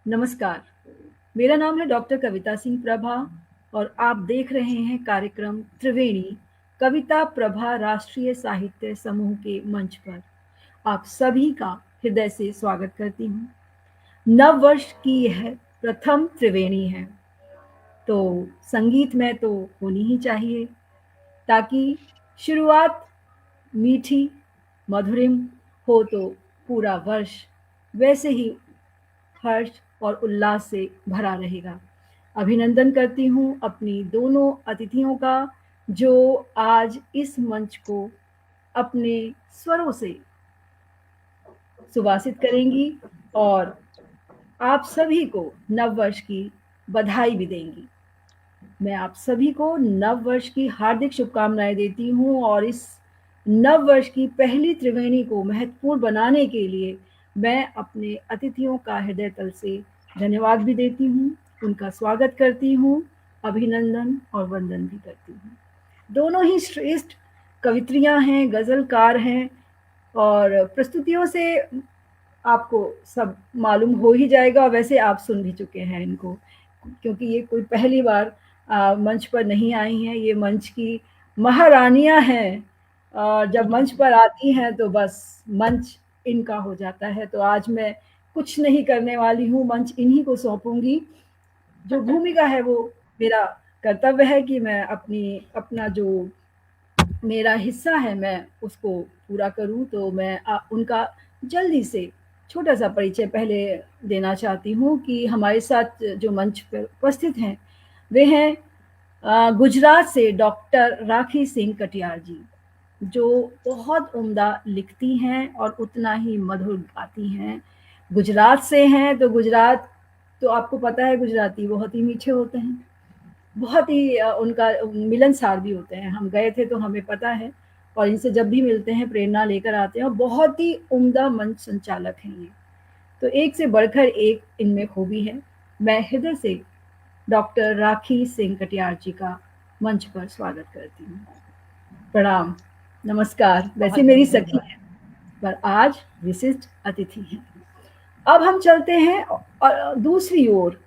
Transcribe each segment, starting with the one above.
नमस्कार, मेरा नाम है डॉक्टर कविता सिंह प्रभा और आप देख रहे हैं कार्यक्रम त्रिवेणी कविता प्रभा राष्ट्रीय साहित्य समूह के मंच पर। आप सभी का हृदय से स्वागत करती हूँ। नव वर्ष की यह प्रथम त्रिवेणी है, तो संगीत में तो होनी ही चाहिए ताकि शुरुआत मीठी मधुरिम हो तो पूरा वर्ष वैसे ही हर्ष और उल्लास से भरा रहेगा। अभिनंदन करती हूँ अपनी दोनों अतिथियों का जो आज इस मंच को अपने स्वरों से सुवासित करेंगी और आप सभी को नववर्ष की बधाई भी देंगी। मैं आप सभी को नववर्ष की हार्दिक शुभकामनाएं देती हूँ और इस नववर्ष की पहली त्रिवेणी को महत्वपूर्ण बनाने के लिए मैं अपने अतिथियों का हृदय तल से धन्यवाद भी देती हूँ, उनका स्वागत करती हूँ, अभिनंदन और वंदन भी करती हूँ। दोनों ही श्रेष्ठ कवित्रियाँ हैं, गज़लकार हैं और प्रस्तुतियों से आपको सब मालूम हो ही जाएगा। वैसे आप सुन भी चुके हैं इनको, क्योंकि ये कोई पहली बार मंच पर नहीं आई हैं। ये मंच की महारानियाँ हैं और जब मंच पर आती हैं तो बस मंच इनका हो जाता है। तो आज मैं कुछ नहीं करने वाली हूँ, मंच इन्हीं को सौंपूँगी। जो भूमिका है वो मेरा कर्तव्य है कि मैं अपना जो मेरा हिस्सा है मैं उसको पूरा करूँ। तो मैं उनका जल्दी से छोटा-सा परिचय पहले देना चाहती हूँ कि हमारे साथ जो मंच पर उपस्थित हैं, वे हैं गुजरात से डॉक्टर राखी सिंह कटियार जी, जो बहुत उम्दा लिखती हैं और उतना ही मधुर गाती हैं। गुजरात से हैं तो गुजरात तो आपको पता है गुजराती बहुत ही मीठे होते हैं, बहुत ही उनका मिलनसार भी होते हैं। हम गए थे तो हमें पता है और इनसे जब भी मिलते हैं प्रेरणा लेकर आते हैं और बहुत ही उम्दा मंच संचालक हैं ये। तो एक से बढ़कर एक इनमें खूबी है। मैं हृदय से डॉक्टर राखी सिंह कटियार जी का मंच पर स्वागत करती हूँ। प्रणाम, नमस्कार। वैसे मेरी सखी है पर आज विशिष्ट अतिथि हैं। अब हम चलते हैं और दूसरी ओर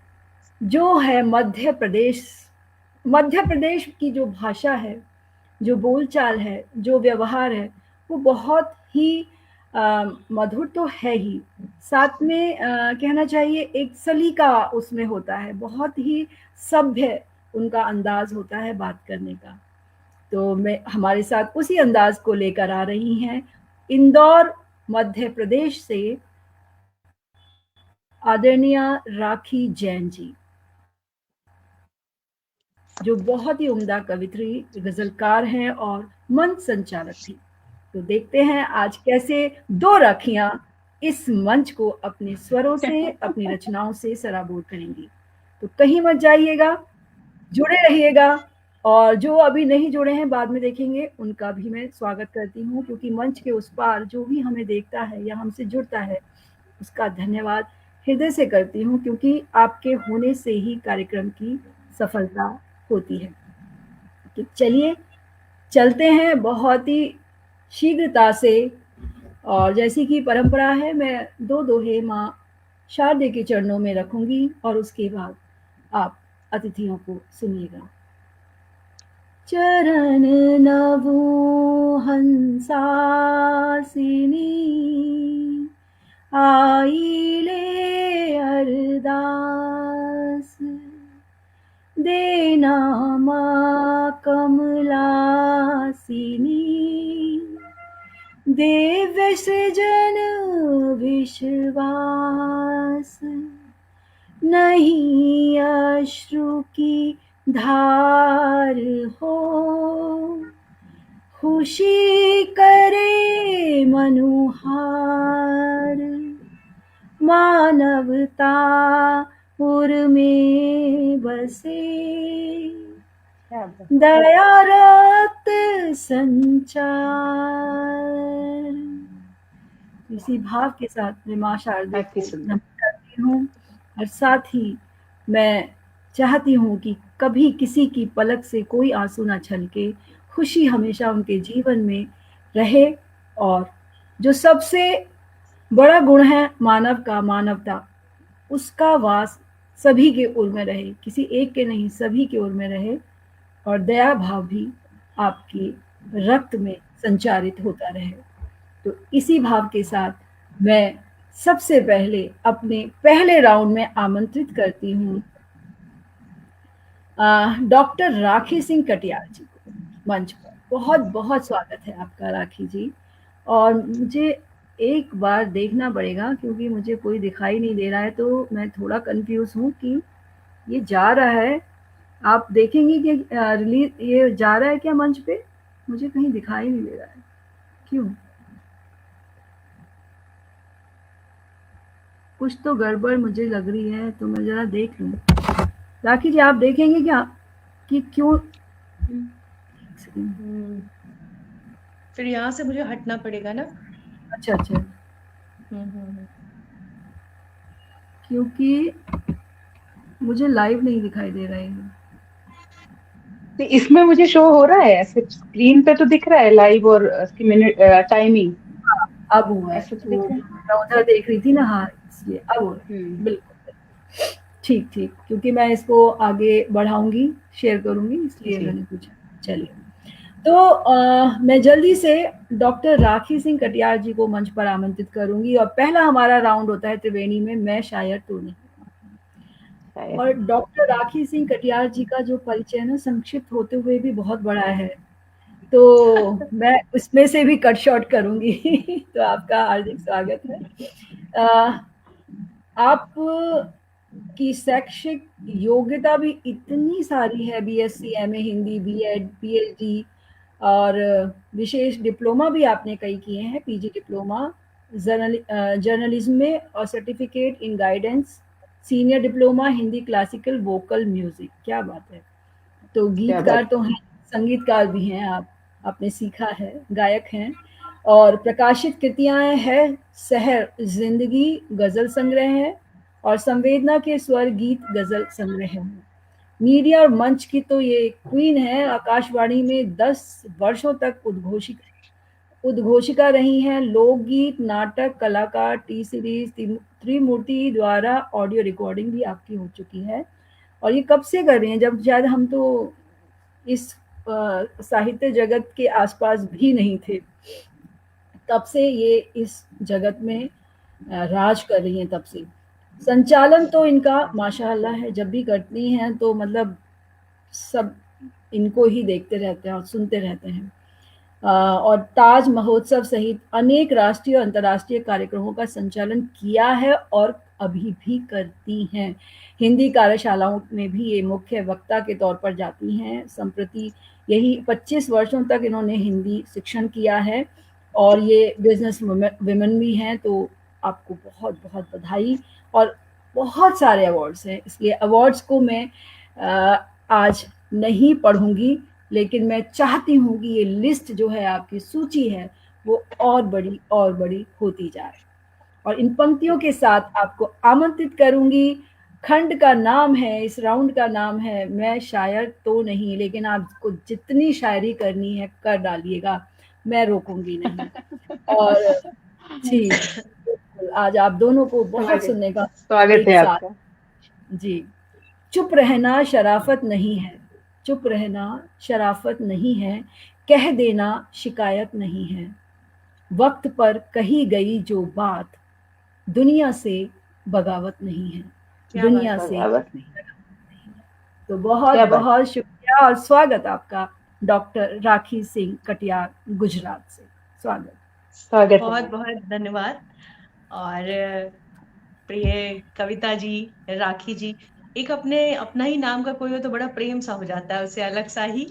जो है मध्य प्रदेश की जो भाषा है, जो बोलचाल है, जो व्यवहार है, वो बहुत ही मधुर तो है ही, साथ में कहना चाहिए एक सलीका उसमें होता है, बहुत ही सभ्य उनका अंदाज होता है बात करने का। तो मैं हमारे साथ उसी अंदाज को लेकर आ रही हैं इंदौर मध्य प्रदेश से आदरणीय राखी जैन जी, जो बहुत ही उम्दा कवित्री, गजलकार हैं और मंच संचालक थी। तो देखते हैं आज कैसे दो राखियां इस मंच को अपने स्वरों से, अपनी रचनाओं से सराबोर करेंगी। तो कहीं मत जाइएगा, जुड़े रहिएगा और जो अभी नहीं जुड़े हैं बाद में देखेंगे उनका भी मैं स्वागत करती हूँ, क्योंकि मंच के उस पार जो भी हमें देखता है या हमसे जुड़ता है उसका धन्यवाद हृदय से करती हूँ, क्योंकि आपके होने से ही कार्यक्रम की सफलता होती है। तो चलिए चलते हैं बहुत ही शीघ्रता से, और जैसी कि परंपरा है मैं दो दोहे माँ शारदे के चरणों में रखूंगी और उसके बाद आप अतिथियों को सुनिएगा। चरण नवो हंसासिनी आईले अरदास, देना माँ कमलासिनी दिव्य सृजन विश्वास, नहीं अश्रु की धार हो, खुशी करे मनुहार, मानवता उर में बसे, दया रक्त संचार। इसी भाव के साथ मैं माँ शारदा को नमन करती हूँ और साथ ही मैं चाहती हूँ कि कभी किसी की पलक से कोई आंसू ना छलके, खुशी हमेशा उनके जीवन में रहे और जो सबसे बड़ा गुण है मानव का, मानवता, उसका वास सभी के ओर में रहे, किसी एक के नहीं, सभी के ओर में रहे, और दया भाव भी आपके रक्त में संचारित होता रहे। तो इसी भाव के साथ मैं सबसे पहले अपने पहले राउंड में आमंत्रित करती हूँ डॉक्टर राखी सिंह कटियार जी को मंच पर। बहुत बहुत स्वागत है आपका राखी जी। और मुझे एक बार देखना पड़ेगा क्योंकि मुझे कोई दिखाई नहीं दे रहा है, तो मैं थोड़ा कंफ्यूज हूँ कि ये जा रहा है। आप देखेंगे कि रिलीज ये जा रहा है क्या मंच पे? मुझे कहीं दिखाई नहीं दे रहा है, क्यों? कुछ तो गड़बड़ मुझे लग रही है, तो मैं जरा देख लूँ। राखी जी आप देखेंगे क्या कि क्यों? हम्म, फिर यहाँ से मुझे हटना पड़ेगा ना? अच्छा अच्छा, हम्म। क्योंकि मुझे लाइव नहीं दिखाई दे रहा है। तो इसमें मुझे शो हो रहा है, ऐसे स्क्रीन पे तो दिख रहा है लाइव और उसकी मिनट टाइमिंग अब हुआ है, ऐसे तो दिख वो रहा है। मैं उधर देख रही थी ना, हाँ इसलिए अब हो रहा है। हम्म। बिल्कुल, ठीक ठीक, क्योंकि मैं इसको आगे बढ़ाऊंगी, शेयर करूंगी, इसलिए जी मैंने पूछा। चलिए, तो मैं जल्दी से डॉक्टर राखी सिंह कटियार जी को मंच पर आमंत्रित करूंगी, और पहला हमारा राउंड होता है त्रिवेणी में मैं शायर तू नहीं। शायद। और डॉक्टर राखी सिंह कटियार जी का जो परिचय है ना, संक्षिप्त होते हुए भी बहुत बड़ा है, तो मैं उसमें से भी कट शॉर्ट करूंगी। तो आपका हार्दिक स्वागत है। अ, आप की शैक्षिक योग्यता भी इतनी सारी है, BSc, MA Hindi, BEd, PhD, और विशेष डिप्लोमा भी आपने कई किए हैं, पीजी डिप्लोमा जर्नलिज्म में, और certificate in guidance, senior diploma Hindi classical vocal music. क्या बात है! तो क्या गीतकार बात तो हैं, संगीतकार भी हैं आप, आपने सीखा है, गायक हैं। और प्रकाशित कृतियाँ हैं सहर ज़िंदगी गज़ल संग्रह है, और संवेदना के स्वर गीत गज़ल संग्रह है। मीडिया और मंच की तो ये क्वीन है, आकाशवाणी में 10 वर्षों तक उद्घोषिका रही हैं, लोकगीत, नाटक, कलाकार, टी सीरीज़, त्रिमूर्ति द्वारा ऑडियो रिकॉर्डिंग भी आपकी हो चुकी है। और ये कब से कर रही हैं? जब शायद हम तो इस साहित्य जगत के आसपास भी नहीं थे, तब से ये इस जगत में राज कर रही हैं तब से। संचालन तो इनका माशाअल्लाह है, जब भी करती हैं तो मतलब सब इनको ही देखते रहते हैं और सुनते रहते हैं। और ताज महोत्सव सहित अनेक राष्ट्रीय और अंतर्राष्ट्रीय कार्यक्रमों का संचालन किया है और अभी भी करती हैं। हिंदी कार्यशालाओं में भी ये मुख्य वक्ता के तौर पर जाती हैं। संप्रति यही 25 वर्षों तक इन्होंने हिंदी शिक्षण किया है, और ये बिजनेस वुमेन भी हैं, तो आपको बहुत बहुत बधाई। और बहुत सारे अवार्ड्स हैं, इसलिए अवार्ड्स को मैं आज नहीं पढ़ूंगी, लेकिन मैं चाहती हूँ कि ये लिस्ट जो है, आपकी सूची है, वो और बड़ी होती जाए। और इन पंक्तियों के साथ आपको आमंत्रित करूंगी। खंड का नाम है, इस राउंड का नाम है मैं शायर तो नहीं, लेकिन आपको जितनी शायरी करनी है कर डालिएगा, मैं रोकूंगी नहीं। और जी बिल्कुल, आज आप दोनों को बहुत स्वागत, सुनने का स्वागत एक है साथ। आपका। जी, चुप रहना शराफत नहीं है, चुप रहना शराफत नहीं है, कह देना शिकायत नहीं है, वक्त पर कही गई जो बात दुनिया से बगावत नहीं है, क्या बात दुनिया है! से बगावत नहीं। तो बहुत क्या बात। बहुत शुक्रिया और स्वागत आपका डॉक्टर राखी सिंह कटियार, गुजरात से। स्वागत। स्वागत है बहुत मैम। बहुत धन्यवाद। और प्रिय कविता जी, राखी जी, एक अपना ही नाम का कोई हो तो बड़ा प्रेम सा हो जाता है, उससे अलग सा ही।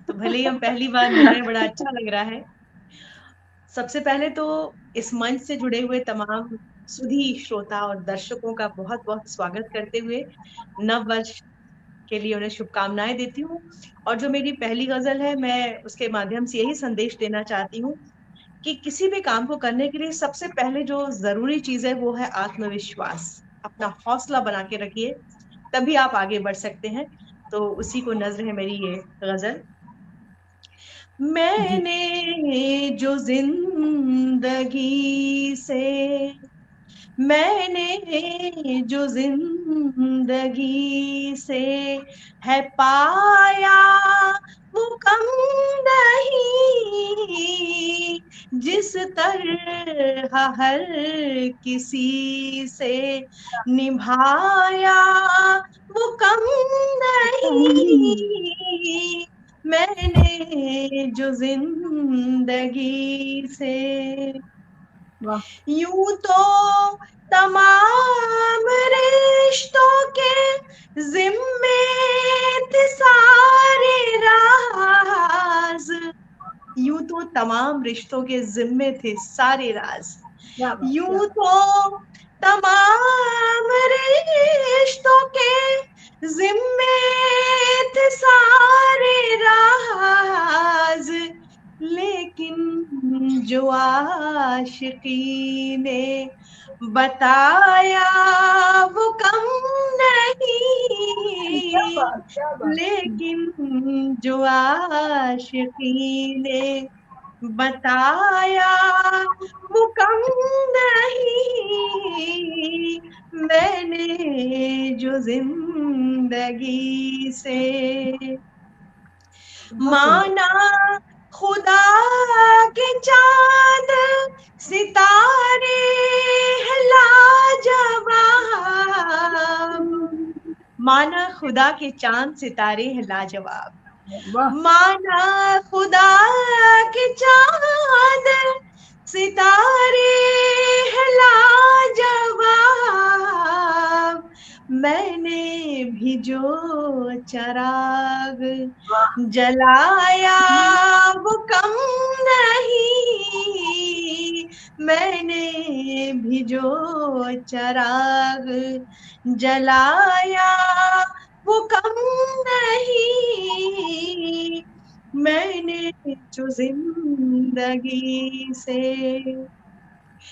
तो भले ही हम पहली बार मिल रहे हैं, बड़ा अच्छा लग रहा है। सबसे पहले तो इस मंच से जुड़े हुए तमाम सुधी श्रोता और दर्शकों का बहुत बहुत स्वागत करते हुए नव वर्ष के लिए उन्हें शुभकामनाएं देती हूँ। और जो मेरी पहली गजल है, मैं उसके माध्यम से यही संदेश देना चाहती हूँ कि किसी भी काम को करने के लिए सबसे पहले जो जरूरी चीज है वो है आत्मविश्वास। अपना हौसला बना के रखिए, तभी आप आगे बढ़ सकते हैं। तो उसी को नज्र है मेरी ये गजल। जी मैंने जो जिंदगी से मैंने जो जिंदगी से है पाया वो कम नहीं, जिस तरह हर किसी से निभाया वो कम नहीं। मैंने जो जिंदगी से, वाह यूं तो तमाम रिश्तों के जिम्मे थे सारे राज, यूं तो तमाम रिश्तों के जिम्मे थे सारे राज, क्या बात, क्या यूं तो तमाम रिश्तों के जिम्मे थे सारे राज, लेकिन जो आशिकी ने बताया वो कम नहीं, बात, क्या बात। लेकिन जो आशिकी ने बताया वो कम नहीं। मैंने जो जिंदगी से माना खुदा के चांद सितारे हैं लाजवाब, माना खुदा के चांद सितारे हैं लाजवाब, वाह माना खुदा के चांद सितारे हैं लाजवाब, मैंने भी जो चराग जलाया वो कम नहीं, मैंने भी जो चराग जलाया वो कम नहीं। मैंने जो जिंदगी से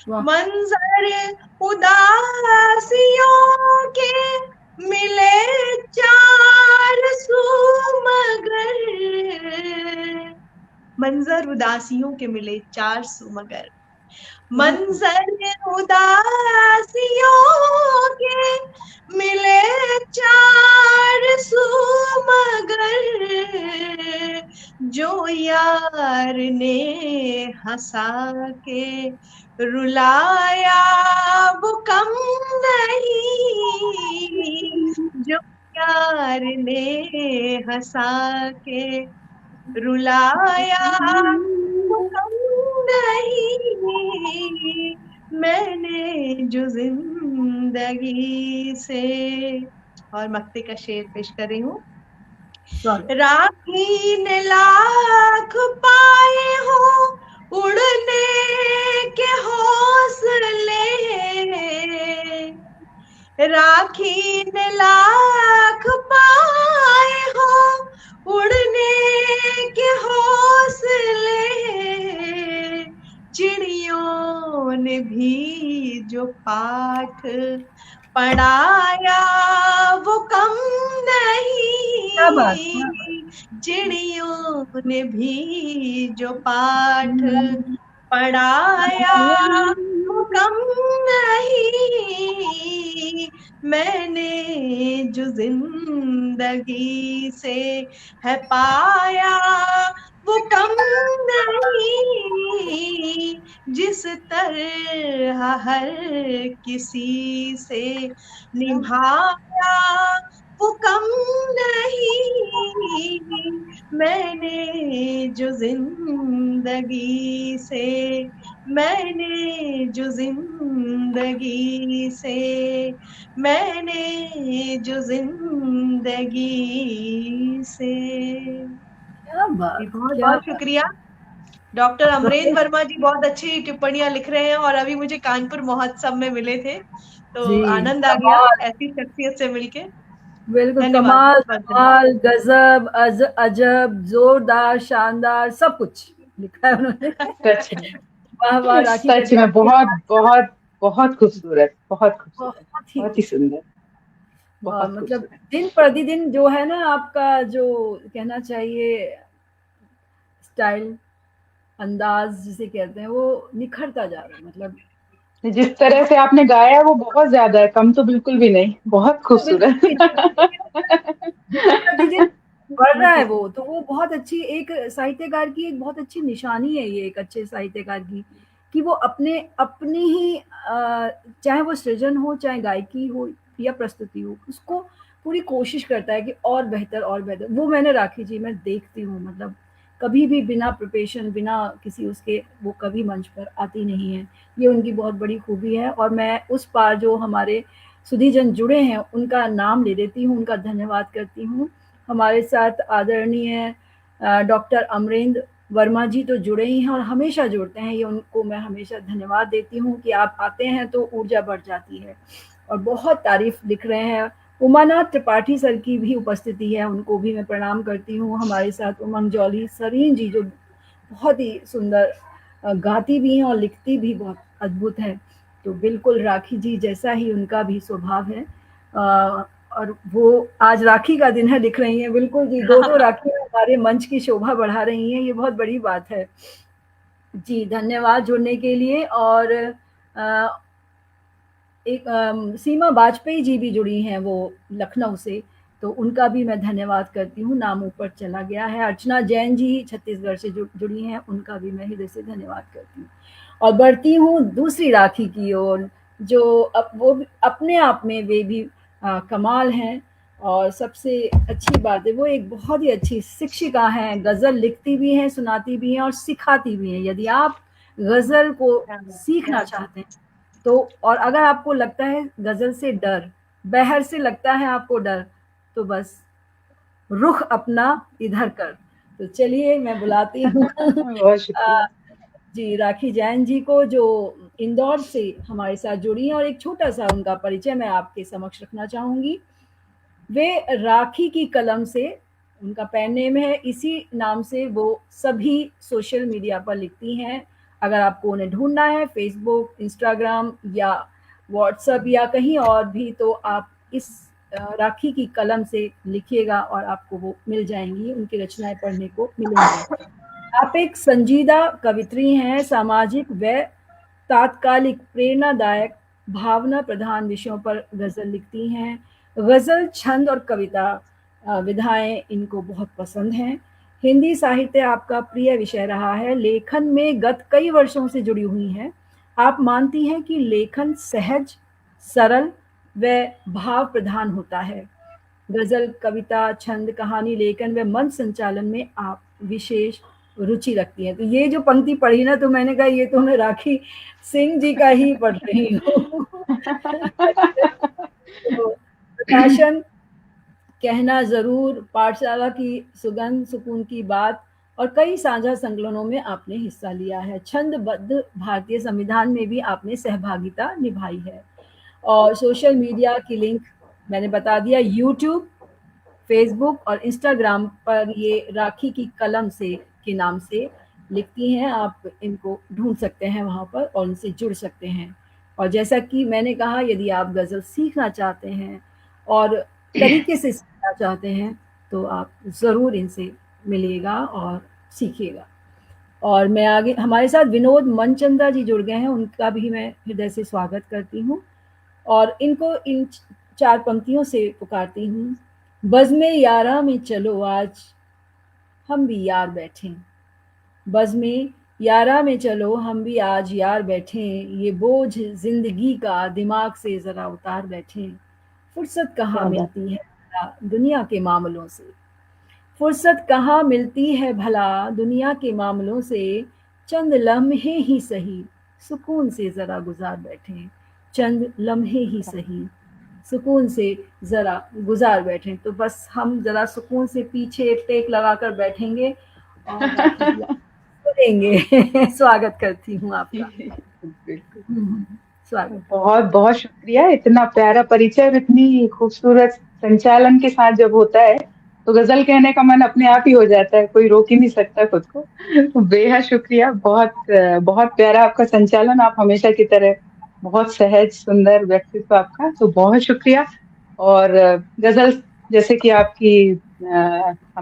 वाह मंजर उदासियों के मिले चार सू मगर, मंजर उदासियों के मिले चार सू मगर, मंजर उदासियों के मिले चार सू मगर, जो यार ने हंसा के रुलाया वो कम नहीं, जो यार ने हंसा के रुलाया वो कम नहीं। मैंने जो जिंदगी से, और मक्ते का शेर पेश कर रही हूँ। राखी ने लाख पाए हो उड़ने के हौसले, राखी ने लाख पाए हो उड़ने के हौसले, चिड़ियों ने भी जो पाठ पढ़ाया वो कम नहीं, चिड़ियों ने भी जो पाठ पढ़ाया वो कम नहीं। मैंने जो जिंदगी से है पाया वो कम नहीं, जिस तरह हर किसी से निभाया वो कम नहीं। मैंने जो जिंदगी से, मैंने जो जिंदगी से, मैंने जो जिंदगी से। क्या बात, बहुत क्या बहुत शुक्रिया। डॉक्टर अमरेंद्र वर्मा जी बहुत अच्छी टिप्पणियां लिख रहे हैं और अभी मुझे कानपुर महोत्सव में मिले थे, तो जी, आनंद आ गया ऐसी शख्सियत से मिलके। बिल्कुल धन्यवाद, कमाल, बहुत कमाल, गजब, अजब, जोरदार, शानदार, सब कुछ लिखा है उन्होंने। सच में, वाह वाह राखी सच में बहुत बहुत बहुत खूबसूरत, बहुत खूबसूरत, बहुत ही सुंदर, बहुत मतलब खूबसूरत। दिन प्रतिदिन जो है ना आपका जो कहना चाहिए स्टाइल, अंदाज जिसे कहते हैं वो निखरता जा रहा है। मतलब जिस तरह से आपने गाया है वो बहुत ज्यादा है, कम तो बिल्कुल भी नहीं, बहुत तो बिल्कुल खूबसूरत। भी नहीं, धीरे-धीरे बढ़ रहा है वो, तो वो बहुत अच्छी एक साहित्यकार की एक बहुत अच्छी निशानी है ये, एक अच्छे साहित्यकार की, कि वो अपने अपनी ही चाहे वो सृजन हो, चाहे गायकी हो या प्रस्तुति हो, उसको पूरी कोशिश करता है कि और बेहतर और बेहतर। वो मैंने राखी जी में देखती हूँ, मतलब कभी भी बिना प्रिपरेशन, बिना किसी उसके वो कभी मंच पर आती नहीं है। ये उनकी बहुत बड़ी खूबी है और मैं उस पार जो हमारे सुधीजन जुड़े हैं, उनका नाम ले लेती हूँ, उनका धन्यवाद करती हूँ। हमारे साथ आदरणीय डॉक्टर अमरेंद्र वर्मा जी तो जुड़े ही हैं और हमेशा जुड़ते हैं, ये उनको मैं हमेशा धन्यवाद देती हूँ कि आप आते हैं तो ऊर्जा बढ़ जाती है और बहुत तारीफ लिख रहे हैं। उमानाथ त्रिपाठी सर की भी उपस्थिति है, उनको भी मैं प्रणाम करती हूँ। हमारे साथ उमंग जौली सरीन जी जो बहुत ही सुंदर गाती भी हैं और लिखती भी बहुत अद्भुत है। तो बिल्कुल राखी जी जैसा ही उनका भी स्वभाव है। और वो आज राखी का दिन है, दिख रही हैं बिल्कुल जी, दो राखी हमारे मंच की शोभा बढ़ा रही हैं, ये बहुत बड़ी बात है। जी धन्यवाद जुड़ने के लिए। और एक सीमा वाजपेयी जी भी जुड़ी हैं, वो लखनऊ से, तो उनका भी मैं धन्यवाद करती हूँ, नाम ऊपर चला गया है। अर्चना जैन जी छत्तीसगढ़ से जुड़ी हैं, उनका भी मैं हृदय से धन्यवाद करती हूँ। और बढ़ती हूँ दूसरी राखी की ओर, जो वो अपने आप में वे भी कमाल हैं। और सबसे अच्छी बात है वो एक बहुत ही अच्छी शिक्षिका हैं, गज़ल लिखती भी हैं, सुनाती भी हैं और सिखाती भी हैं। यदि आप गज़ल को सीखना चाहते हैं तो, और अगर आपको लगता है गज़ल से डर, बहर से लगता है आपको डर, तो बस रुख अपना इधर कर। तो चलिए मैं बुलाती हूँ बहुत शुक्रिया। जी राखी जैन जी को, जो इंदौर से हमारे साथ जुड़ी हैं, और एक छोटा सा उनका परिचय मैं आपके समक्ष रखना चाहूँगी। वे राखी की कलम से, उनका पेन नेम है, इसी नाम से वो सभी सोशल मीडिया पर लिखती हैं। अगर आपको उन्हें ढूंढना है फेसबुक, इंस्टाग्राम या व्हाट्सएप या कहीं और भी, तो आप इस राखी की कलम से लिखिएगा और आपको वो मिल जाएंगी, उनकी रचनाएं पढ़ने को मिलेंगी। आप एक संजीदा कवित्री हैं, सामाजिक व तात्कालिक प्रेरणादायक भावना प्रधान विषयों पर गज़ल लिखती हैं। गज़ल, छंद और कविता विधाएं इनको बहुत पसंद हैं। हिंदी साहित्य आपका प्रिय विषय रहा है, लेखन में गत कई वर्षों से जुड़ी हुई हैं। आप मानती हैं कि लेखन सहज, सरल व भाव प्रधान होता है। गज़ल, कविता, छंद, कहानी लेखन व मंच संचालन में आप विशेष रुचि रखती हैं। तो ये जो पंक्ति पढ़ी ना, तो मैंने कहा ये तो मैं राखी सिंह जी का ही पढ़ रही हूँ। तो प्रकाशन, कहना ज़रूर, पाठशाला की सुगंध, सुकून की बात और कई साझा संकलनों में आपने हिस्सा लिया है। छंदबद्ध भारतीय संविधान में भी आपने सहभागिता निभाई है। और सोशल मीडिया की लिंक मैंने बता दिया, यूट्यूब, फेसबुक और इंस्टाग्राम पर ये राखी की कलम से के नाम से लिखती हैं। आप इनको ढूंढ सकते हैं वहाँ पर और इनसे जुड़ सकते हैं। और जैसा कि मैंने कहा, यदि आप गज़ल सीखना चाहते हैं और तरीके से सीखना चाहते हैं, तो आप ज़रूर इनसे मिलिएगा और सीखिएगा। और मैं आगे, हमारे साथ विनोद मनचंदा जी जुड़ गए हैं, उनका भी मैं हृदय से स्वागत करती हूँ और इनको इन 4 पंक्तियों से पुकारती हूँ। बज़्म यारा में चलो आज हम भी यार बैठें, बज़्म यारा में चलो हम भी आज यार बैठें, ये बोझ ज़िंदगी का दिमाग से ज़रा उतार बैठें। फुर्सत कहाँ क्या बात। मिलती है भला दुनिया के मामलों से, फुर्सत कहाँ मिलती है भला दुनिया के मामलों से, चंद लम्हे ही सही सुकून से ज़रा गुजार बैठें, चंद लम्हे ही सही सुकून से ज़रा गुजार बैठें। तो बस हम ज़रा सुकून से पीछे टेक लगाकर बैठेंगे और राखी जी सुनेंगे। स्वागत करती हूँ आपका। बिल्कुल। स्वागत। बहुत बहुत शुक्रिया, इतना प्यारा परिचय और इतनी खूबसूरत संचालन के साथ जब होता है तो गजल कहने का मन अपने आप ही हो जाता है, कोई रोक ही नहीं सकता खुद को। तो बेहद शुक्रिया, बहुत बहुत प्यारा आपका संचालन, आप हमेशा की तरह बहुत सहज सुंदर व्यक्तित्व आपका, तो बहुत शुक्रिया। और गजल, जैसे कि आपकी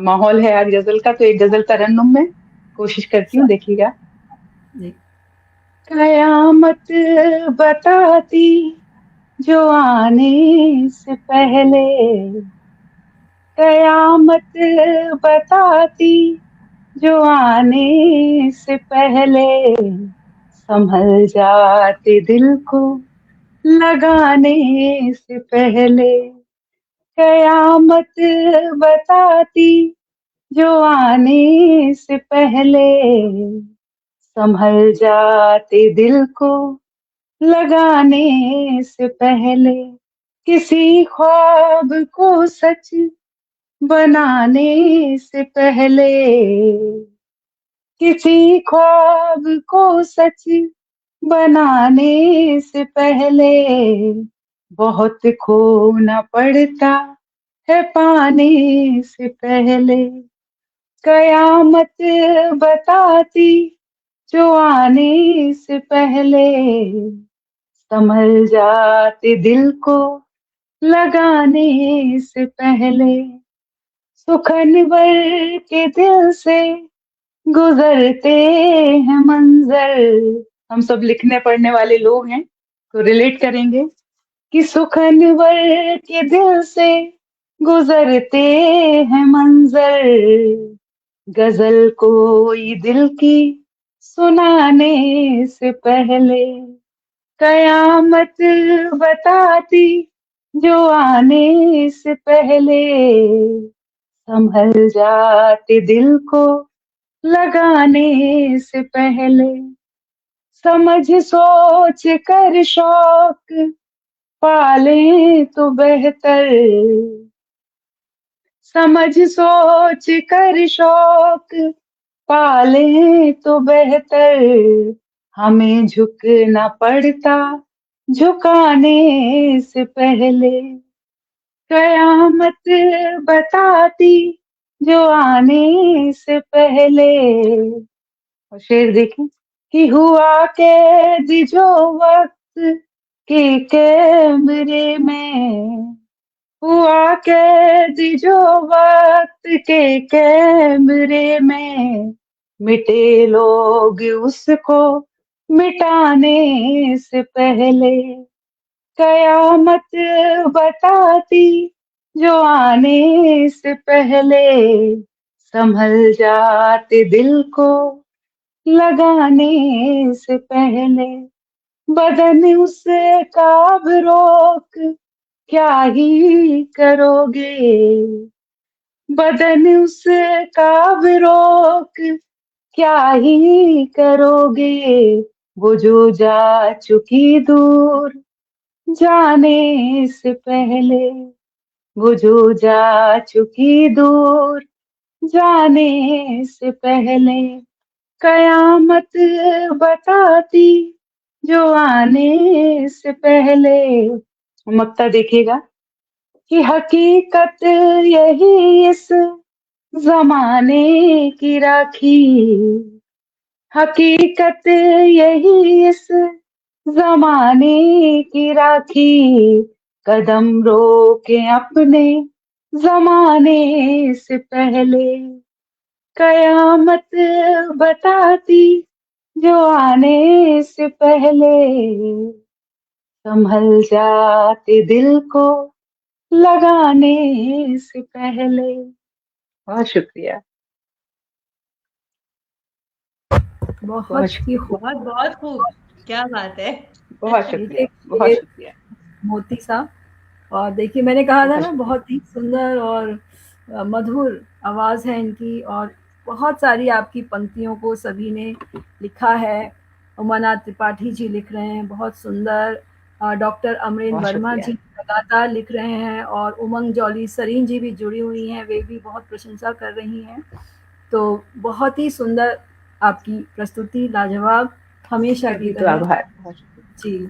माहौल है आज गजल का, तो एक गजल तरन्नुम में कोशिश करती हूँ, देखिएगा। जी। कयामत बताती जो आने से पहले, कयामत बताती जो आने से पहले, संभल जाते दिल को लगाने से पहले। कयामत बताती जो आने से पहले, संभल जाते दिल को लगाने से पहले। किसी ख्वाब को सच बनाने से पहले, किसी ख्वाब को सच बनाने से पहले, बहुत खोना पड़ता है पाने से पहले। कयामत बताती जो आने से पहले, संभल जाते दिल को लगाने से पहले। सुखनवर के दिल से गुजरते हैं मंजर, हम सब लिखने पढ़ने वाले लोग हैं तो रिलेट करेंगे कि सुखनवर के दिल से गुजरते हैं मंजर, गजल कोई दिल की सुनाने से पहले। कयामत बताती जो आने से पहले, संभल जाते दिल को लगाने से पहले। समझ सोच कर शौक पाले तो बेहतर, समझ सोच कर शौक पाले तो बेहतर, हमें झुकना पड़ता झुकाने से पहले। कयामत बताती जो आने से पहले। और शेर देखें कि हुआ कैद जो वक्त के कैमरे में, हुआ कैद जो वक्त के कैमरे में, मिटे लोग उसको मिटाने से पहले। कयामत बताती जो आने से पहले, संभल जाते दिल को लगाने से पहले। बदन उसका अब रोक क्या ही करोगे, बदन उसका अब रोक क्या ही करोगे, वो जो जा चुकी दूर जाने से पहले, वो जो जा चुकी दूर जाने से पहले। कयामत बताती जो आने से पहले। मक्ता देखिएगा कि हकीकत यही इस जमाने की राखी, हकीकत यही इस जमाने की राखी, कदम रोके अपने जमाने से पहले। कयामत बताती जो आने से पहले, संभल जाते दिल को लगाने से पहले। बहुत शुक्रिया। बहुत ही खूब, बहुत बहुत खूब, क्या बात है। बहुत शुक्रिया, बहुत शुक्रिया मोती साहब। और देखिए मैंने कहा था ना, बहुत ही सुंदर और मधुर आवाज़ है इनकी, और बहुत सारी आपकी पंक्तियों को सभी ने लिखा है। उमानाथ त्रिपाठी जी लिख रहे हैं, बहुत सुंदर। डॉक्टर अमरेन वर्मा जी लगातार लिख रहे हैं, और उमंग जॉली सरीन जी भी जुड़ी हुई हैं, वे भी बहुत प्रशंसा कर रही हैं। तो बहुत ही सुंदर आपकी प्रस्तुति, लाजवाब हमेशा की तो आभार। जी।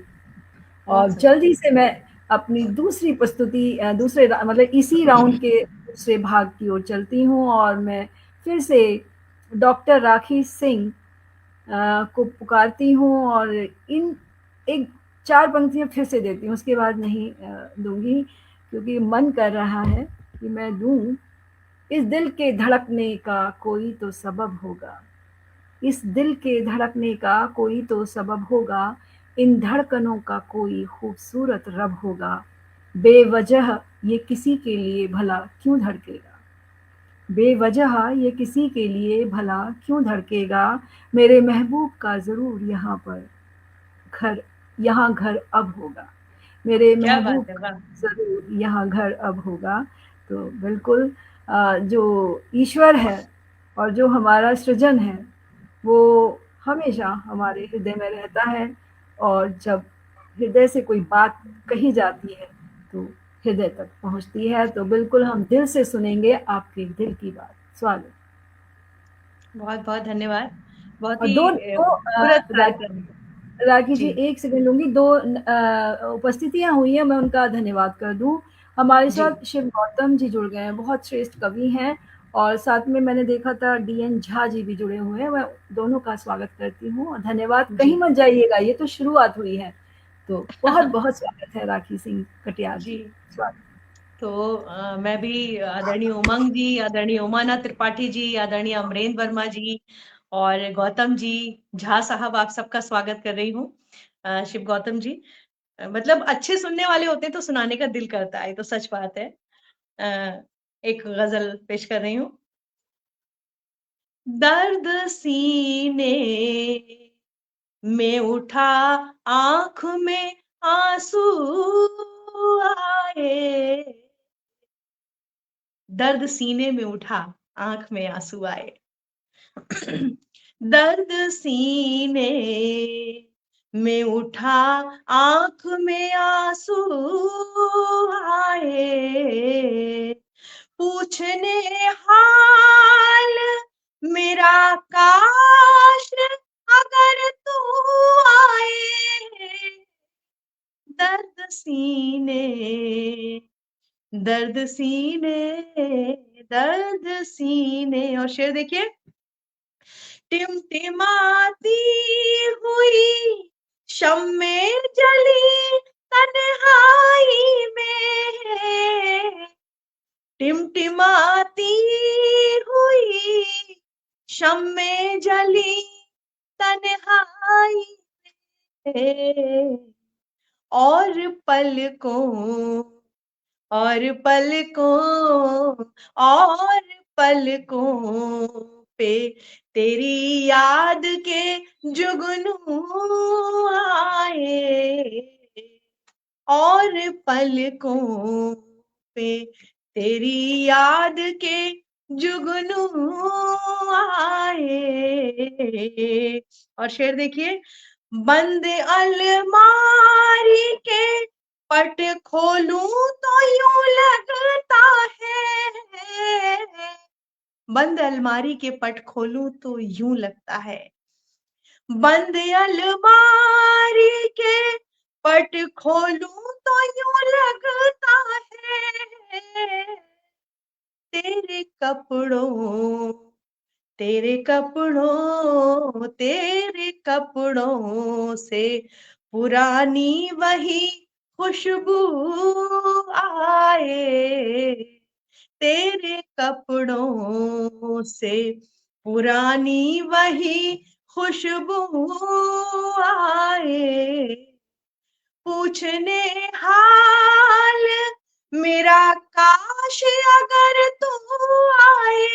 और जल्दी से मैं अपनी दूसरी प्रस्तुति, दूसरे मतलब इसी राउंड के दूसरे भाग की ओर चलती हूँ, और मैं फिर से डॉक्टर राखी सिंह को पुकारती हूँ, और इन एक 4 पंक्तियाँ फिर से देती हूँ, उसके बाद नहीं दूंगी, क्योंकि मन कर रहा है कि मैं दूं। इस दिल के धड़कने का कोई तो सबब होगा, इस दिल के धड़कने का कोई तो सबब होगा, इन धड़कनों का कोई खूबसूरत रब होगा, बेवजह ये किसी के लिए भला क्यों धड़केगा, बेवजह ये किसी के लिए भला क्यों धड़केगा, मेरे महबूब का ज़रूर यहाँ पर घर यहाँ घर अब होगा, मेरे क्या बात महबूब है, का वाह। ज़रूर यहाँ घर अब होगा। तो बिल्कुल जो ईश्वर है और जो हमारा सृजन है, वो हमेशा हमारे हृदय में रहता है, और जब हृदय से कोई बात कही जाती है, तो हृदय तक पहुँचती है। तो बिल्कुल हम दिल से सुनेंगे आपके दिल की बात। स्वागत। बहुत बहुत धन्यवाद, बहुत और ही खूबसूरत कार्यक्रम। राखी जी जी एक सेकंड लूंगी, दो उपस्थितियां हुई हैं, मैं उनका धन्यवाद कर दूं। हमारे जी साथ शिव गौतम जी जुड़ गए हैं, बहुत श्रेष्ठ कवि हैं, और साथ में मैंने देखा था डीएन झा जी भी जुड़े हुए हैं। मैं दोनों का स्वागत करती हूँ और धन्यवाद। जी कहीं मत जाइएगा, ये तो शुरुआत हुई है। तो बहुत बहुत स्वागत है राखी सिंह कटियार जी। जी, स्वागत। तो मैं भी आदरणीय उमंग जी, आदरणीय उमाना त्रिपाठी जी, आदरणीय अमरेंद्र वर्मा जी और गौतम जी, झा साहब, आप सबका स्वागत कर रही हूँ। शिव गौतम जी, मतलब अच्छे सुनने वाले होते हैं तो सुनाने का दिल करता है, ये तो सच बात है। एक गजल पेश कर रही हूँ। दर्द सीने में उठा, आंख में आंसू आए, दर्द सीने में उठा, आंख में आंसू आए। दर्द सीने में उठा, आंख में आंसू आए, पूछने हाल मेरा, काश अगर तू आए, दर्द सीने, दर्द सीने, दर्द सीने। और शेर देखिए, टिमटिमाती हुई शम्मे जली तन्हाई में, टिमटिमाती हुई शम्मे जली तन्हाई में, और पलकों, और पलकों, और पलकों पे तेरी याद के जुगनू आए, और पलकों पे तेरी याद के जुगनू आए। और शेर देखिए, बंद अलमारी के पट खोलूं तो यूं लगता है, बंद अलमारी के पट खोलूं तो यूं लगता है, बंद अलमारी के पट खोलूं तो यूं लगता है, तेरे कपड़ों, तेरे कपड़ों, तेरे कपड़ों से पुरानी वही खुशबू आए, तेरे कपड़ों से पुरानी वही खुशबू आए, पूछने हाल मेरा, काश अगर तू आए,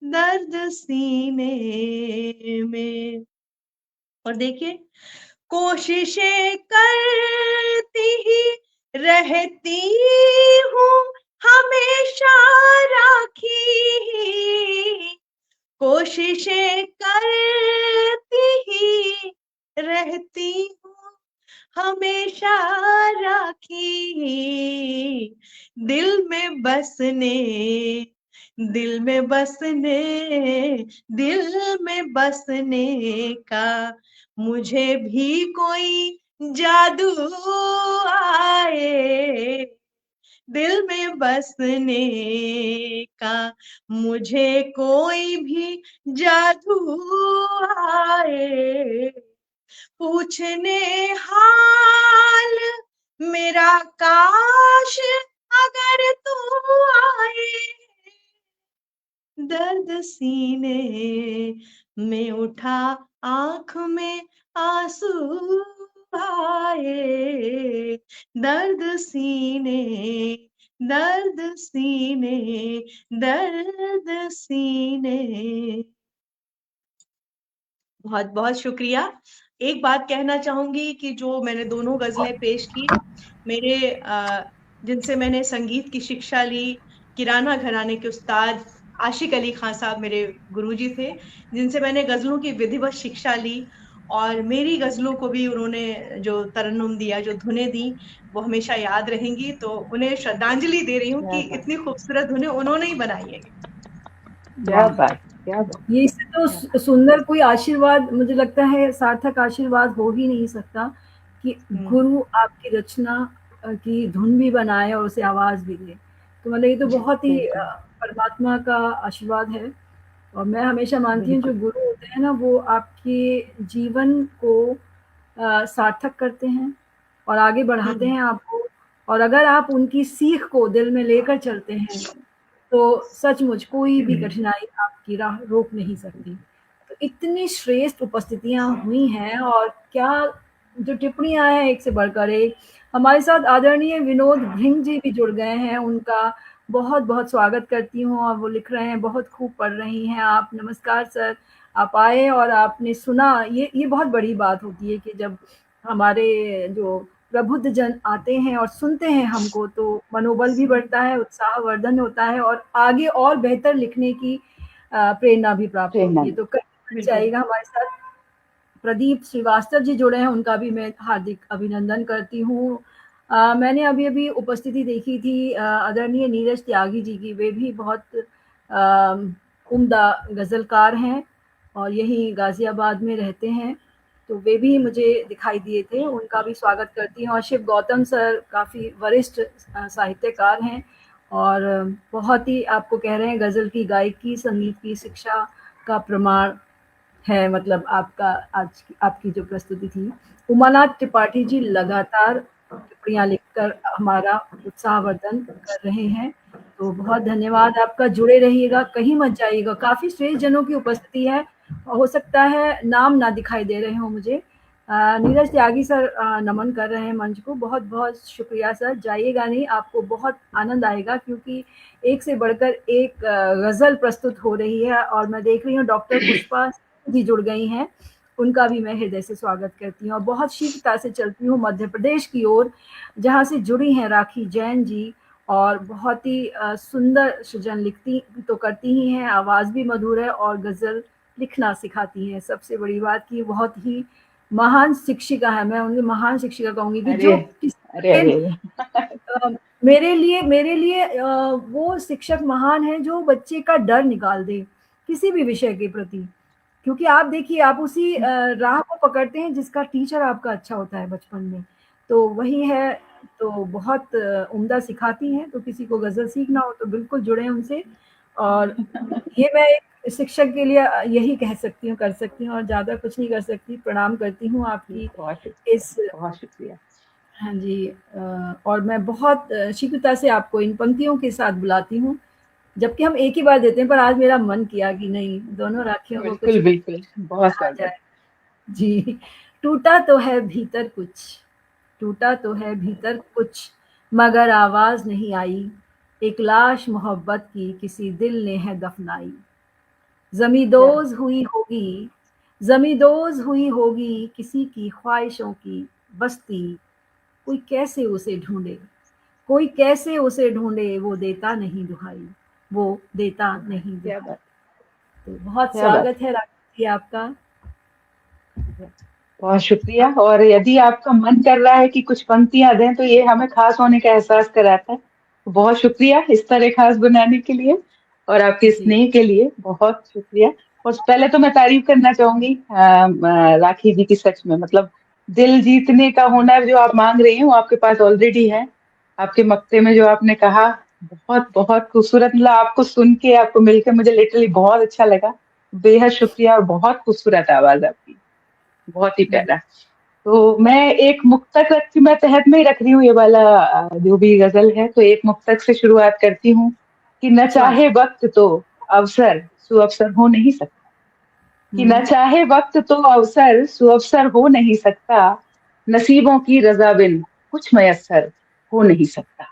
दर्द सीने में। और देखिए, कोशिशें करती ही रहती हूँ हमेशा राखी, कोशिशें करती ही रहती हूँ हमेशा राखी, दिल में बसने, दिल में बसने, दिल में बसने का मुझे भी कोई जादू आए, दिल में बसने का मुझे कोई भी जादू आए, पूछने हाल मेरा, काश अगर तू आए, दर्द सीने में उठा, आँख में आंसू आए, दर्द सीने, दर्द सीने, दर्द सीने। बहुत बहुत शुक्रिया। एक बात कहना चाहूंगी कि जो मैंने दोनों गजलें पेश की, मेरे जिनसे मैंने संगीत की शिक्षा ली, किराना घराने के उस्ताद आशिक अली खान साहब मेरे गुरुजी थे, जिनसे मैंने गजलों की विधिवत शिक्षा ली, और मेरी गजलों को भी उन्होंने जो तरन्नुम दिया, जो धुनें दी, वो हमेशा याद रहेंगी। तो उन्हें श्रद्धांजलि दे रही हूँ कि इतनी खूबसूरत धुनें उन्होंने ही बनाई है। क्या बात, क्या बात। ये इससे तो सुंदर कोई आशीर्वाद, मुझे लगता है सार्थक आशीर्वाद हो ही नहीं सकता कि गुरु आपकी रचना की धुन भी बनाए और उसे आवाज भी दे। तो मतलब ये तो बहुत ही परमात्मा का आशीर्वाद है। और मैं हमेशा मानती हूँ जो गुरु होते हैं ना, वो आपके जीवन को सार्थक करते हैं और आगे बढ़ाते हैं आपको। और अगर आप उनकी सीख को दिल में लेकर चलते हैं तो सचमुच कोई भी कठिनाई आपकी राह रोक नहीं सकती। तो इतनी श्रेष्ठ उपस्थितियां हुई हैं और क्या जो टिप्पणियां हैं एक से बढ़कर एक। हमारे साथ आदरणीय विनोद भृंग जी भी जुड़ गए हैं, उनका बहुत बहुत स्वागत करती हूँ। और वो लिख रहे हैं बहुत खूब पढ़ रही हैं आप। नमस्कार सर, आप आए और आपने सुना। ये बहुत बड़ी बात होती है कि जब हमारे जो प्रबुद्ध जन आते हैं और सुनते हैं हमको, तो मनोबल भी बढ़ता है, उत्साहवर्धन होता है और आगे और बेहतर लिखने की प्रेरणा भी प्राप्त होती है। तो कल जाएगा हमारे साथ प्रदीप श्रीवास्तव जी जुड़े हैं, उनका भी मैं हार्दिक अभिनंदन करती हूँ। मैंने अभी अभी उपस्थिति देखी थी आदरणीय नीरज त्यागी जी की। वे भी बहुत उम्दा गजलकार हैं और यही गाजियाबाद में रहते हैं, तो वे भी मुझे दिखाई दिए थे। उनका भी स्वागत करती हूँ। और शिव गौतम सर काफ़ी वरिष्ठ साहित्यकार हैं और बहुत ही, आपको कह रहे हैं, गज़ल की गायकी संगीत की शिक्षा का प्रमाण है। मतलब आपका आज आपकी जो प्रस्तुति थी। उमानाथ त्रिपाठी जी लगातार टिप्पणियाँ लिखकर हमारा उत्साहवर्धन कर रहे हैं, तो बहुत धन्यवाद आपका। जुड़े रहिएगा, कहीं मत जाइएगा। काफ़ी श्रेष्ठ जनों की उपस्थिति है, हो सकता है नाम ना दिखाई दे रहे हो मुझे। नीरज त्यागी सर नमन कर रहे हैं मंच को। बहुत बहुत शुक्रिया सर। जाइएगा नहीं, आपको बहुत आनंद आएगा, क्योंकि एक से बढ़कर एक गज़ल प्रस्तुत हो रही है। और मैं देख रही हूँ डॉक्टर पुष्पा जी जुड़ गई हैं, उनका भी मैं हृदय से स्वागत करती हूँ। और बहुत शीघ्रता से चलती हूँ मध्य प्रदेश की ओर, जहाँ से जुड़ी हैं राखी जैन जी, और बहुत ही सुंदर सृजन लिखती तो करती ही हैं, आवाज़ भी मधुर है और गज़ल लिखना सिखाती हैं। सबसे बड़ी बात कि बहुत ही महान शिक्षिका है। मैं उन्हें महान शिक्षिका कहूँगी कि जो मेरे लिए वो शिक्षक महान है जो बच्चे का डर निकाल दे किसी भी विषय के प्रति। क्योंकि आप देखिए, आप उसी राह को पकड़ते हैं जिसका टीचर आपका अच्छा होता है बचपन में, तो वही है। तो बहुत उम्दा सिखाती हैं। तो किसी को गज़ल सीखना हो तो बिल्कुल जुड़े उनसे। और ये मैं एक शिक्षक के लिए यही कह सकती हूँ, कर सकती हूँ, और ज़्यादा कुछ नहीं कर सकती। प्रणाम करती हूँ आपकी इस, बहुत शुक्रिया। हाँ जी। और मैं बहुत शीघ्रता से आपको इन पंक्तियों के साथ बुलाती हूँ, जबकि हम एक ही बार देते हैं, पर आज मेरा मन किया कि नहीं, दोनों राखियों को कुछ बिल्कुल बहुत आ जाए। जी। टूटा तो है भीतर कुछ, टूटा तो है भीतर कुछ, मगर आवाज नहीं आई। एक लाश मोहब्बत की किसी दिल ने है दफनाई। जमींदोज हुई होगी, जमींदोज हुई होगी किसी की ख्वाहिशों की बस्ती। कोई कैसे उसे ढूंढे, कोई कैसे उसे ढूंढे, वो देता नहीं दुहाई, वो देता नहीं दुहाई। तो बहुत स्वागत है राखी जी आपका। बहुत शुक्रिया। और यदि आपका मन कर रहा है कि कुछ पंक्तियां दें, तो ये हमें खास होने का एहसास कराता है। बहुत शुक्रिया इस तरह खास बनाने के लिए और आपके स्नेह के लिए बहुत शुक्रिया। और पहले तो मैं तारीफ करना चाहूंगी राखी जी की। सच में मतलब दिल जीतने का हुनर जो आप मांग रही हैं वो आपके पास ऑलरेडी है। आपके मक्ते में जो आपने कहा, बहुत बहुत खूबसूरत। मतलब आपको सुन के, आपको मिलकर मुझे लिटरली बहुत अच्छा लगा। बेहद शुक्रिया और बहुत खूबसूरत आवाज आपकी, बहुत ही प्यारा। तो मैं एक मुक्तक रखती, मैं तहत में ही रख रही हूँ ये वाला जो भी गजल है। तो एक मुक्तक से शुरुआत करती हूँ कि न चाहे वक्त तो अवसर सुअवसर हो नहीं सकता, कि न हम्म, चाहे वक्त तो अवसर सुअवसर हो नहीं सकता, नसीबों की रजा बिन कुछ मयस्सर हो नहीं सकता।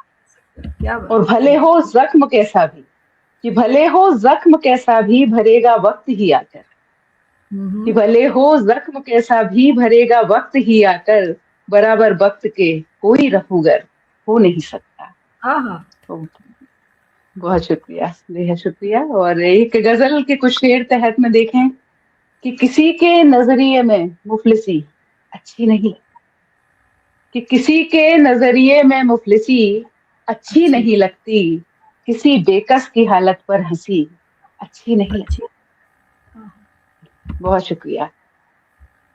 क्या बात और भले है। हो जख्म कैसा भी, कि भले हो जख्म कैसा भी भरेगा वक्त ही आकर, कि भले हो जख्म कैसा भी भरेगा वक्त ही आकर, बराबर वक्त के कोई रफूगर हो नहीं सकता। हाँ हाँ। तो बहुत शुक्रिया, बेहद शुक्रिया। और एक गजल के कुछ शेर तहत में देखें कि किसी के नजरिए में मुफलिसी अच्छी नहीं, कि किसी के नजरिए में मुफलिसी अच्छी अच्छी नहीं लगती, किसी बेकस की हालत पर हंसी अच्छी नहीं लगती। अच्छी। हाँ, बहुत शुक्रिया।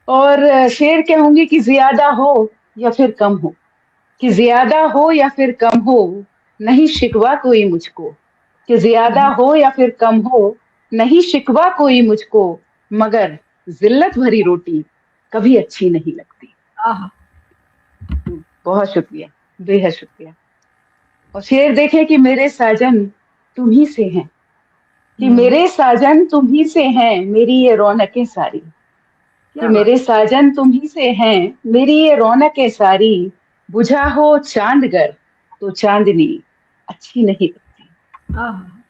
और शेर कहूंगी कि ज्यादा हो या फिर कम हो, कि ज्यादा हो या फिर कम हो, नहीं शिकवा कोई मुझको, कि ज्यादा हो या फिर कम हो, नहीं शिकवा कोई मुझको, मगर जिल्लत भरी रोटी कभी अच्छी नहीं लगती। हाँ, बहुत शुक्रिया, बेहद शुक्रिया। और शेर देखे कि मेरे साजन तुम ही से हैं, कि मेरे साजन तुम ही से हैं मेरी ये रौनकें सारी, कि क्या बात। मेरे साजन तुम ही से हैं मेरी ये रौनकें सारी, बुझा हो चांदगर तो चांदनी अच्छी नहीं लगती। हाँ,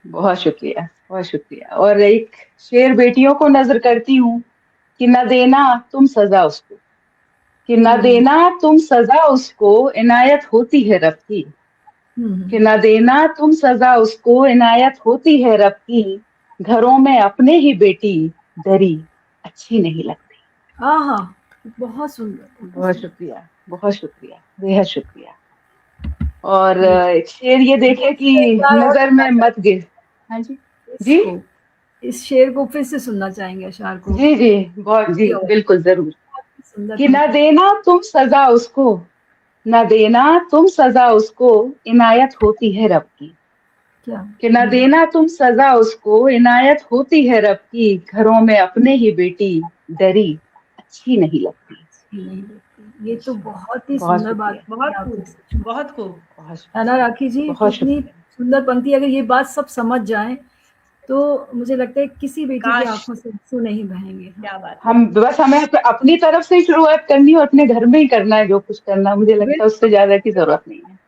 बहुत शुक्रिया, बहुत शुक्रिया। और एक शेर बेटियों को नजर करती हूँ कि न देना तुम सजा उसको, कि न देना तुम सजा उसको इनायत होती है रब की, कि न देना तुम सजा उसको इनायत होती है रब की, घरों में अपने ही बेटी दरी अच्छी नहीं लगती। हाँ हाँ, बहुत सुंदर, बहुत बहुत सुंदर। शुक्रिया, बहुत शुक्रिया, बेहद शुक्रिया। और ये एक शेर ये देखे कि एक बार और नजर सुनना में मत गिर। हाँ जी, जी इसको, इस शेर को फिर से सुनना चाहेंगे, अशार को। जी जी, बहुत जी, की आवाज, बिल्कुल जरूर। बहुत ही सुंदर कि न पंक्ति। देना तुम सजा उसको, न देना तुम सजा उसको इनायत होती है रब की, क्या। कि न देना तुम सजा उसको इनायत होती है रब की, घरों में अपने ही बेटी दरी अच्छी नहीं लगती। अच्छी नहीं लगती। ये तो बहुत ही बहुत सुंदर बात शुक्रिया, की बहुत आपने, खूब, सच में। बहुत खूब। बहुत है ना शुक्रिया, राखी जी, बहुत कितनी शुक्रिया। सुंदर पंक्ति। अगर ये बात सब समझ जाएं तो मुझे लगता है किसी बेटी की काश, आंखों से आंसू नहीं बहेंगे। हाँ, क्या बात है। हम बस हमें अपनी तरफ से ही शुरुआत करनी है और अपने घर में ही करना है जो कुछ करना है। मुझे लगता है उससे बिल्कुल ज्यादा की जरूरत नहीं है।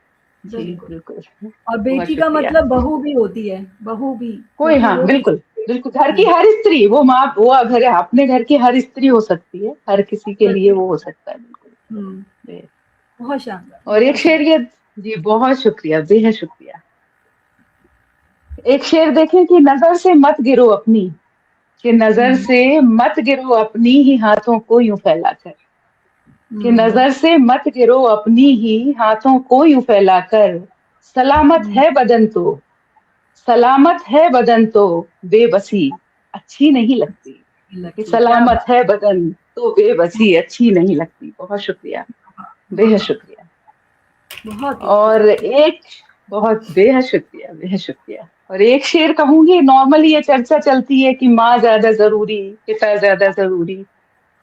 जी बिल्कुल। बिल्कुल, और बहुत बेटी का शुक्रिया। मतलब बहू भी होती है, बहू भी, कोई, क्योंकि हाँ वो भी बिल्कुल, बिल्कुल घर की जी, हर स्त्री, वो माँ वो घर अपने घर की हर स्त्री हो सकती है, हर किसी के लिए बिल्कुल। वो हो सकता है, बिल्कुल। बहुत शानदार, और एक बहुत शेर शानदार। ये, जी बहुत शुक्रिया, बेहद शुक्रिया। एक शेर देखें कि नजर से मत गिरो अपनी, कि नजर से मत गिरो अपनी ही हाथों को यूं फैलाकर, कि नजर से मत गिरो अपनी ही हाथों को यूं फैलाकर, सलामत है बदन तो, सलामत है बदन तो बेबसी अच्छी नहीं लगती, कि लकी, क्या सलामत बात। है बदन तो बेबसी अच्छी नहीं लगती। बहुत शुक्रिया, बेहद बहुत शुक्रिया। बहुत ही और खूब। एक, बहुत बेहद शुक्रिया, बेहद शुक्रिया। और एक शेर कहूंगी, नॉर्मली ये चर्चा चलती है कि माँ ज्यादा जरूरी, पिता ज्यादा जरूरी।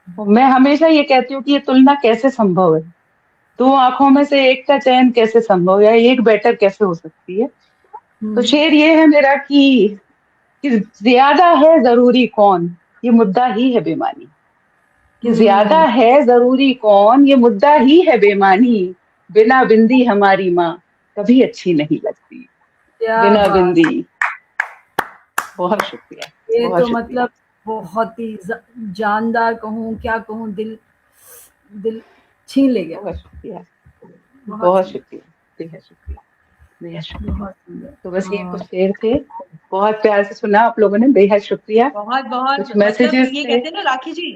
तो मैं हमेशा ये कहती हूँ कि ये तुलना कैसे संभव है, दो आंखों में से एक का चयन कैसे संभव है, एक बेटर कैसे हो सकती है। तो शेर ये है मेरा कि ज्यादा है जरूरी कौन, ये मुद्दा ही है बेमानी, कि ज्यादा है जरूरी कौन, ये मुद्दा ही है बेमानी, बिना बिंदी हमारी माँ कभी अच्छी नहीं लगती, क्या बिना बात। बिंदी। बहुत शुक्रिया, ये बहुत तो शुक्रिया। मतलब बहुत ही जानदार कहूँ, क्या कहूँ, दिल दिल छीन ले गया। बहुत शुक्रिया, बहुत बहुत सुंदर, शुक्रिया, बेहद शुक्रिया, बेहद शुक्रिया। बहुत सुंदर। तो बस ये कुछ और शेर थे, बहुत प्यार से सुना आप लोगों ने, बेहद शुक्रिया। बहुत बहुत, कुछ मतलब मैसेजेस ये थे कहते हैं ना राखी जी,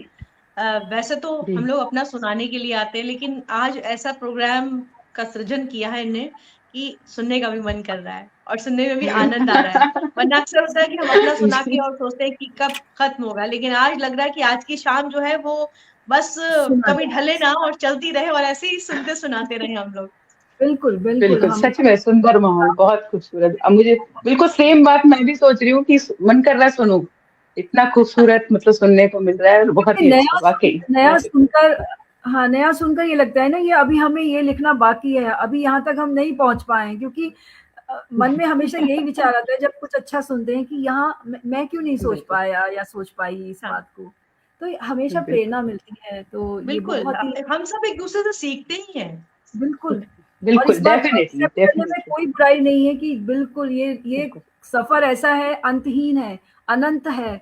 वैसे तो जी। हम लोग अपना सुनाने के लिए आते हैं, लेकिन आज ऐसा प्रोग्राम का सृजन किया है इनने कि सुनने का भी मन कर रहा है और सुनने में भी आनंद आ रहा है। वरना अक्सर होता है कि हम अपना सुना के और सोचते हैं कि कब खत्म होगा, लेकिन आज लग रहा है कि आज की शाम जो है वो बस सुना कभी जाए। ढले ना और चलती रहे और ऐसे ही सुनते सुनाते रहे हम लोग। बिल्कुल बिल्कुल। बिल्कुल, हम सच में सुंदर माहौल, बहुत खूबसूरत। अब मुझे बिल्कुल सेम बात मैं भी सोच रही हूँ कि मन कर रहा है सुनूं, इतना खूबसूरत मतलब सुनने को मिल रहा है, और बहुत क्योंकि ही अच्छा, वाकई नया बहुत ही अच्छा। सुनकर, हाँ, नया सुनकर ये लगता है ना, ये अभी हमें ये लिखना बाकी है, अभी यहाँ तक हम नहीं पहुंच पाए हैं, क्योंकि मन में हमेशा यही विचार आता है जब कुछ अच्छा सुनते हैं कि यहाँ मैं क्यों नहीं सोच बिल्कुल पाया या सोच पाई इस हाँ बात को। तो हमेशा बिल्कुल प्रेरणा मिलती है, तो ये बिल्कुल, बहुत ही हम सब एक दूसरे से सीखते ही हैं। बिल्कुल। और बिल्कुल इस बात को डेफिनेटली एक्सेप्ट करने में डेफिनेटली कोई बुराई नहीं है कि बिल्कुल ये बिल्कुल सफ़र ऐसा है, अंतहीन है, अनंत है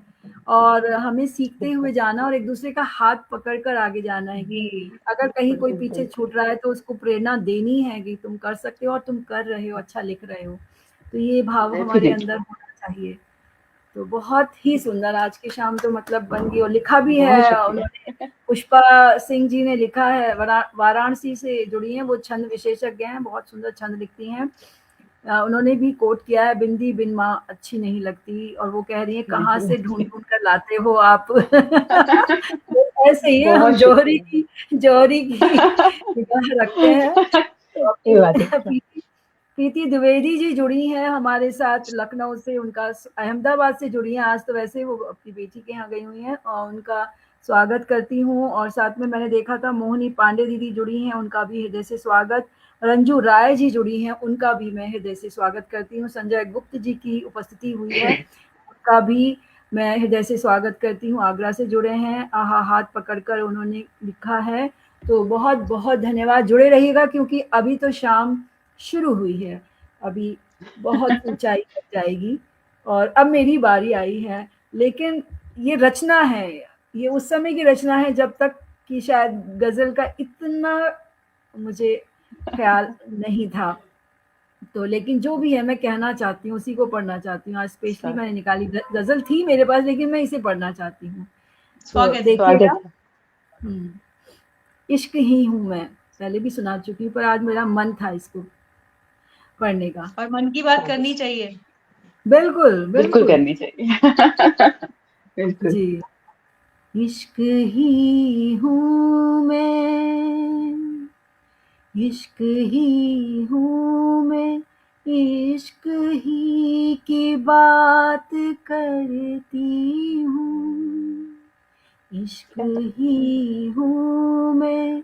और हमें सीखते बिल्कुल हुए जाना और एक-दूसरे का हाथ पकड़ कर आगे जाना है जी, कि अगर कहीं कोई पीछे बिल्कुल छूट रहा है तो उसको प्रेरणा देनी है कि तुम कर सकते हो और तुम कर रहे हो, अच्छा लिख रहे हो। तो ये भाव हमारे डेफिनेटली अंदर होना चाहिए। तो बहुत ही सुंदर आज की शाम तो मतलब बन गई और लिखा भी है बहुत शुक्रिया। उन्होंने। पुष्पा सिंह जी ने लिखा है, वाराणसी से जुड़ी हैं, वो छंद विशेषज्ञ हैं, बहुत सुंदर छंद लिखती हैं। उन्होंने भी कोट किया है, बिंदी बिन माँ अच्छी नहीं लगती और वो कह रही हैं कहाँ नहीं से ढूंढ कर लाते हो आप। तो ऐसे ही है, हम बहुत शुक्रिया। जौहरी की निगाह रखते हैं। तो ये बात है। प्रीति प्रीति द्विवेदी जी जुड़ी हैं हमारे साथ लखनऊ से, उनका अहमदाबाद से जुड़ी हैं। आज तो वैसे वो अपनी बेटी के यहाँ गई हुई हैं और उनका स्वागत करती हूँ। और साथ में मैंने देखा था मोहिनी पांडे दीदी जुड़ी हैं, उनका भी हृदय से स्वागत। रंजू राय जी जुड़ी हैं, उनका भी मैं हृदय से स्वागत करती हूँ। संजय गुप्त जी की उपस्थिति हुई है, उनका भी मैं हृदय से स्वागत करती हूँ। आगरा से जुड़े हैं, आहा हाथ पकड़कर उन्होंने लिखा है। तो बहुत बहुत धन्यवाद, जुड़े रहिएगा क्योंकि अभी तो शाम शुरू हुई है, अभी बहुत ऊंचाई तक जाएगी और अब मेरी बारी आई है। लेकिन ये रचना है, ये उस समय की रचना है जब तक कि शायद गज़ल का इतना मुझे ख्याल नहीं था। तो लेकिन जो भी है मैं कहना चाहती हूँ, उसी को पढ़ना चाहती हूँ। आज स्पेशली मैंने निकाली, गज़ल थी मेरे पास लेकिन मैं इसे पढ़ना चाहती हूँ। तो स्वागत है। देखिएगा। स्वागत है। हुँ। इश्क ही हूँ मैं, पहले भी सुना चुकी हूँ पर आज मेरा मन था इसको पढ़ने का। और मन की बात स्वागत। करनी चाहिए। बिल्कुल, बिल्कुल बिल्कुल। करनी चाहिए। बिल्कुल। जी। इश्क ही हूँ मैं, इश्क ही हूँ मैं, इश्क ही की बात करती हूँ। इश्क क्या बात। ही हूँ मैं,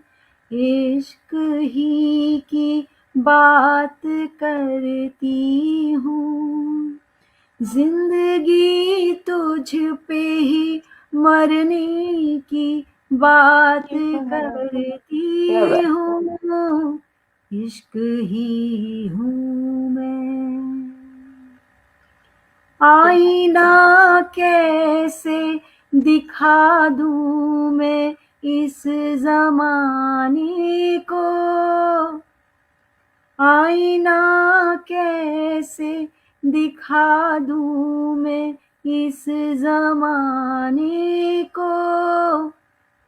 इश्क ही की बात करती हूँ। जिंदगी तुझ पे ही मरने की बात क्या करती बात। हूँ। इश्क ही हूँ मैं। क्या बात। आईना कैसे दिखा दूँ मैं इस ज़माने को, आईना कैसे दिखा दूँ मैं इस ज़माने को।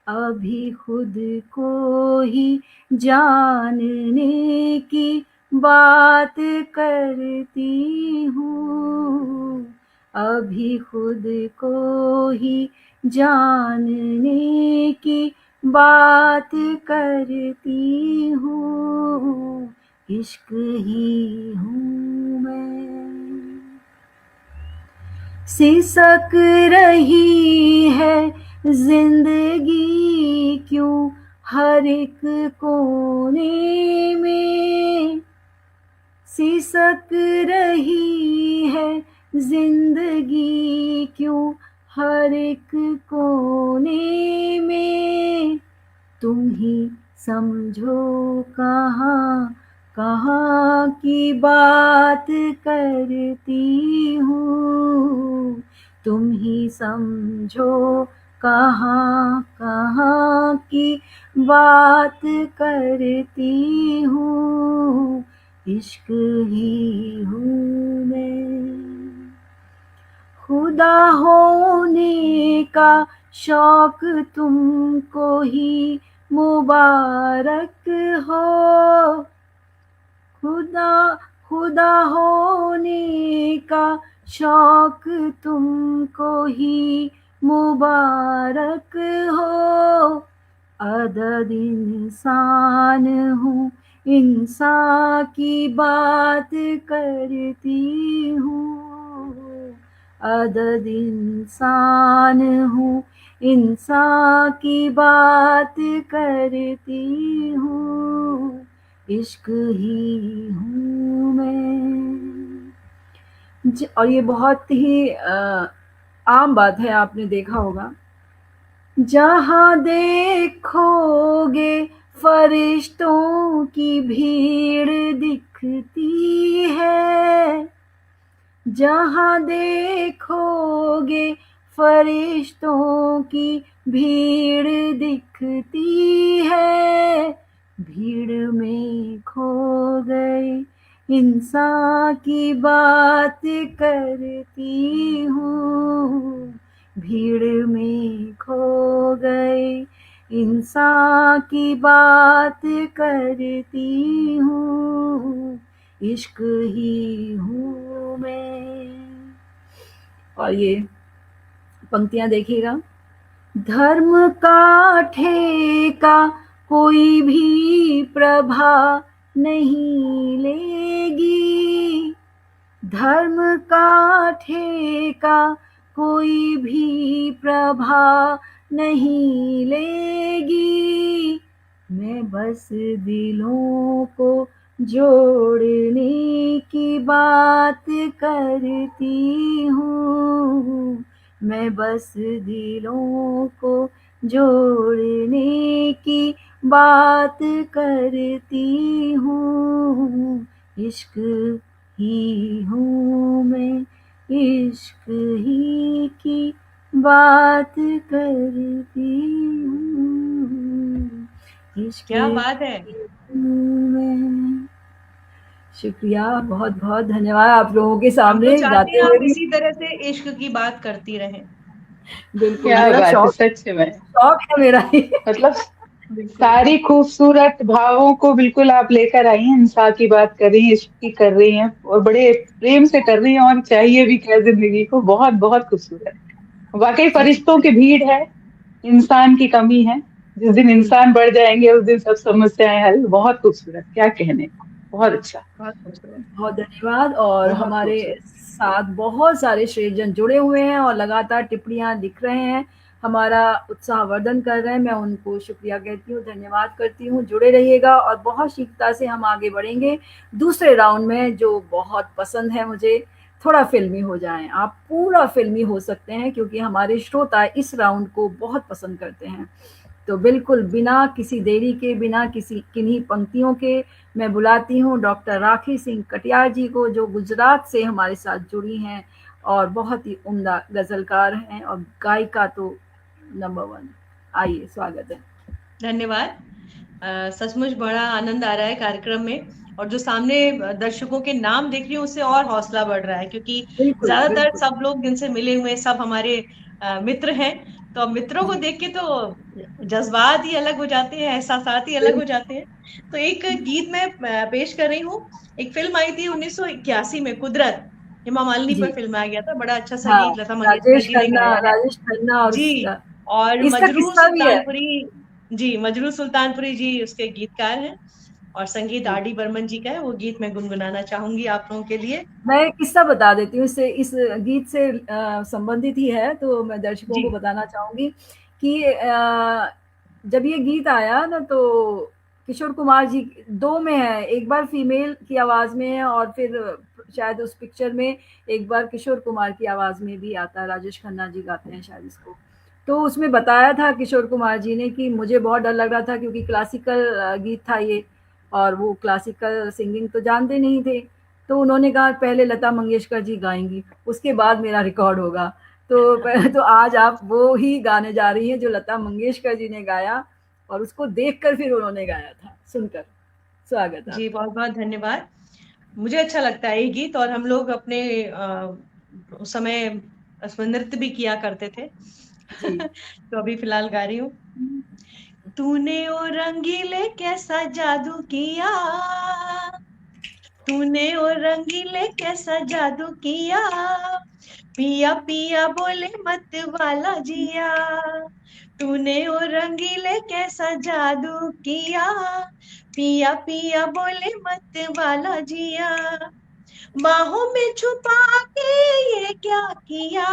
अभी खुद को ही जानने की बात करती हूँ। अभी खुद को ही जानने की बात करती हूँ। इश्क ही हूँ मैं। सिसक रही है जिंदगी क्यों हर एक कोने में, सिसक रही है जिंदगी क्यों हर एक कोने में। तुम ही समझो कहाँ कहाँ की बात करती हूँ। तुम ही समझो कहाँ कहाँ की बात करती हूँ। इश्क ही हूँ मैं। खुदा होने का शौक तुमको ही मुबारक हो। खुदा खुदा होने का शौक तुमको ही मुबारक हो। अदद इंसान हूँ, इंसान की बात करती हूँ। अदद इंसान हूँ, इंसान की बात करती हूँ। इश्क ही हूँ मैं। और ये बहुत ही आम बात है, आपने देखा होगा, जहाँ देखोगे फरिश्तों की भीड़ दिखती है, जहाँ देखोगे फरिश्तों की भीड़ दिखती है, भीड़ में खो गए इंसान की बात करती हूँ, भीड़ में खो गए इंसान की बात करती हूँ, इश्क ही हूँ मैं। और ये पंक्तियां देखिएगा, धर्म का ठेका कोई भी प्रभा नहीं लेगी, धर्म का ठेका कोई भी प्रभा नहीं लेगी, मैं बस दिलों को जोड़ने की बात करती हूँ, मैं बस दिलों को जोड़ने की बात करती हूँ, इश्क ही हूँ मैं, इश्क ही की बात करती हूँ, इश्क क्या बात है। हूँ मैं। शुक्रिया, बहुत बहुत धन्यवाद आप लोगों के हम तो सामने चाहते गाते हैं हुए आप भी। इसी तरह से इश्क की बात करती रहें। बिल्कुल, क्या मेरा बात है, शौक सच में। शौक है मेरा ये। मतलब बिल्कुल। सारी खूबसूरत भावों को बिल्कुल आप लेकर आई हैं, इंसान की बात कर रही हैं, इश्क की कर रही हैं, और बड़े प्रेम से कर रही हैं, और चाहिए भी क्या जिंदगी को। बहुत बहुत खूबसूरत। वाकई फरिश्तों की भीड़ है, इंसान की कमी है। जिस दिन बिल्कुल, इंसान बढ़ जाएंगे उस दिन सब समस्याएं हल। बहुत खूबसूरत, क्या कहने को, बहुत अच्छा, बहुत खूबसूरत। बहुत धन्यवाद। और बहुत हमारे खूबसूरत। साथ बहुत सारे श्रेयजन जुड़े हुए हैं और लगातार टिप्पणियां लिख रहे हैं, हमारा उत्साहवर्धन कर रहे हैं। मैं उनको शुक्रिया कहती हूँ, धन्यवाद करती हूँ। जुड़े रहिएगा और बहुत शीघ्रता से हम आगे बढ़ेंगे दूसरे राउंड में, जो बहुत पसंद है मुझे। थोड़ा फिल्मी हो जाएं आप, पूरा फिल्मी हो सकते हैं, क्योंकि हमारे श्रोता इस राउंड को बहुत पसंद करते हैं। तो बिल्कुल बिना किसी देरी के, बिना किसी किन्हीं पंक्तियों के, मैं बुलाती हूँ डॉक्टर राखी सिंह कटियार जी को, जो गुजरात से हमारे साथ जुड़ी हैं और बहुत ही उम्दा गजलकार हैं और गायिका तो नंबर 1। आइए, स्वागत है। धन्यवाद। सचमुच बड़ा आनंद आ रहा है कार्यक्रम में, और जो सामने दर्शकों के नाम देख रही हूँ उससे और हौसला बढ़ रहा है, क्योंकि बिल्कुल ज्यादातर बिल्कुल। सब लोग जिनसे मिले हुए सब हमारे मित्र हैं। तो अब मित्रों को जी, देख के तो जज्बात ही अलग हो जाते हैं, एहसासात ही अलग हो बिल्कुल। जाते हैं। तो एक गीत मैं पेश कर रही हूँ। एक फिल्म आई थी 1981 में, कुदरत। हेमा मालिनी जी, पर फिल्म आ गया था, बड़ा अच्छा सा हाँ, गीत लता मंगेशकर जी ने गाया है। राजेश खन्ना और जी। और इसका मजरू किस्सा भी है। सुल्तानपुरी। जी, मजरू सुल्तानपुरी जी उसके गीतकार हैं, और संगीत जी, आर डी बर्मन जी का है। वो गीत मैं गुनगुनाना चाहूंगी आप लोगों के लिए। मैं एक किस्सा बता देती हूँ, इससे इस गीत से संबंधित ही है, तो मैं दर्शकों जी। को बताना चाहूंगी कि जब ये गीत आया ना, तो किशोर कुमार जी दो में है, एक बार फीमेल की आवाज में है और फिर शायद उस पिक्चर में एक बार किशोर कुमार की आवाज में भी आता है, राजेश खन्ना जी गाते हैं शायद इसको। तो उसमें बताया था किशोर कुमार जी ने कि मुझे बहुत डर लग रहा था, क्योंकि क्लासिकल गीत था ये, और वो क्लासिकल सिंगिंग तो जानते नहीं थे। तो उन्होंने कहा पहले लता मंगेशकर जी गाएंगी, उसके बाद मेरा रिकॉर्ड होगा। तो आज आप वो ही गाने जा रही हैं जो लता मंगेशकर जी ने गाया, और उसको देखकर फिर उन्होंने गाया था, सुनकर। स्वागत है जी, आपका। बहुत बहुत धन्यवाद। मुझे अच्छा लगता है ये गीत, और हम लोग अपने उस समय उसमें नृत्य भी किया करते थे। जी। तो अभी फिलहाल गा रही हूँ। तूने ओ रंगीले कैसा जादू किया, तूने ओ रंगीले कैसा जादू किया, पिया पिया बोले मत वाला जिया, तूने ओ रंगीले कैसा जादू किया, पिया पिया बोले मत वाला जिया, बाहों में छुपा के ये क्या किया,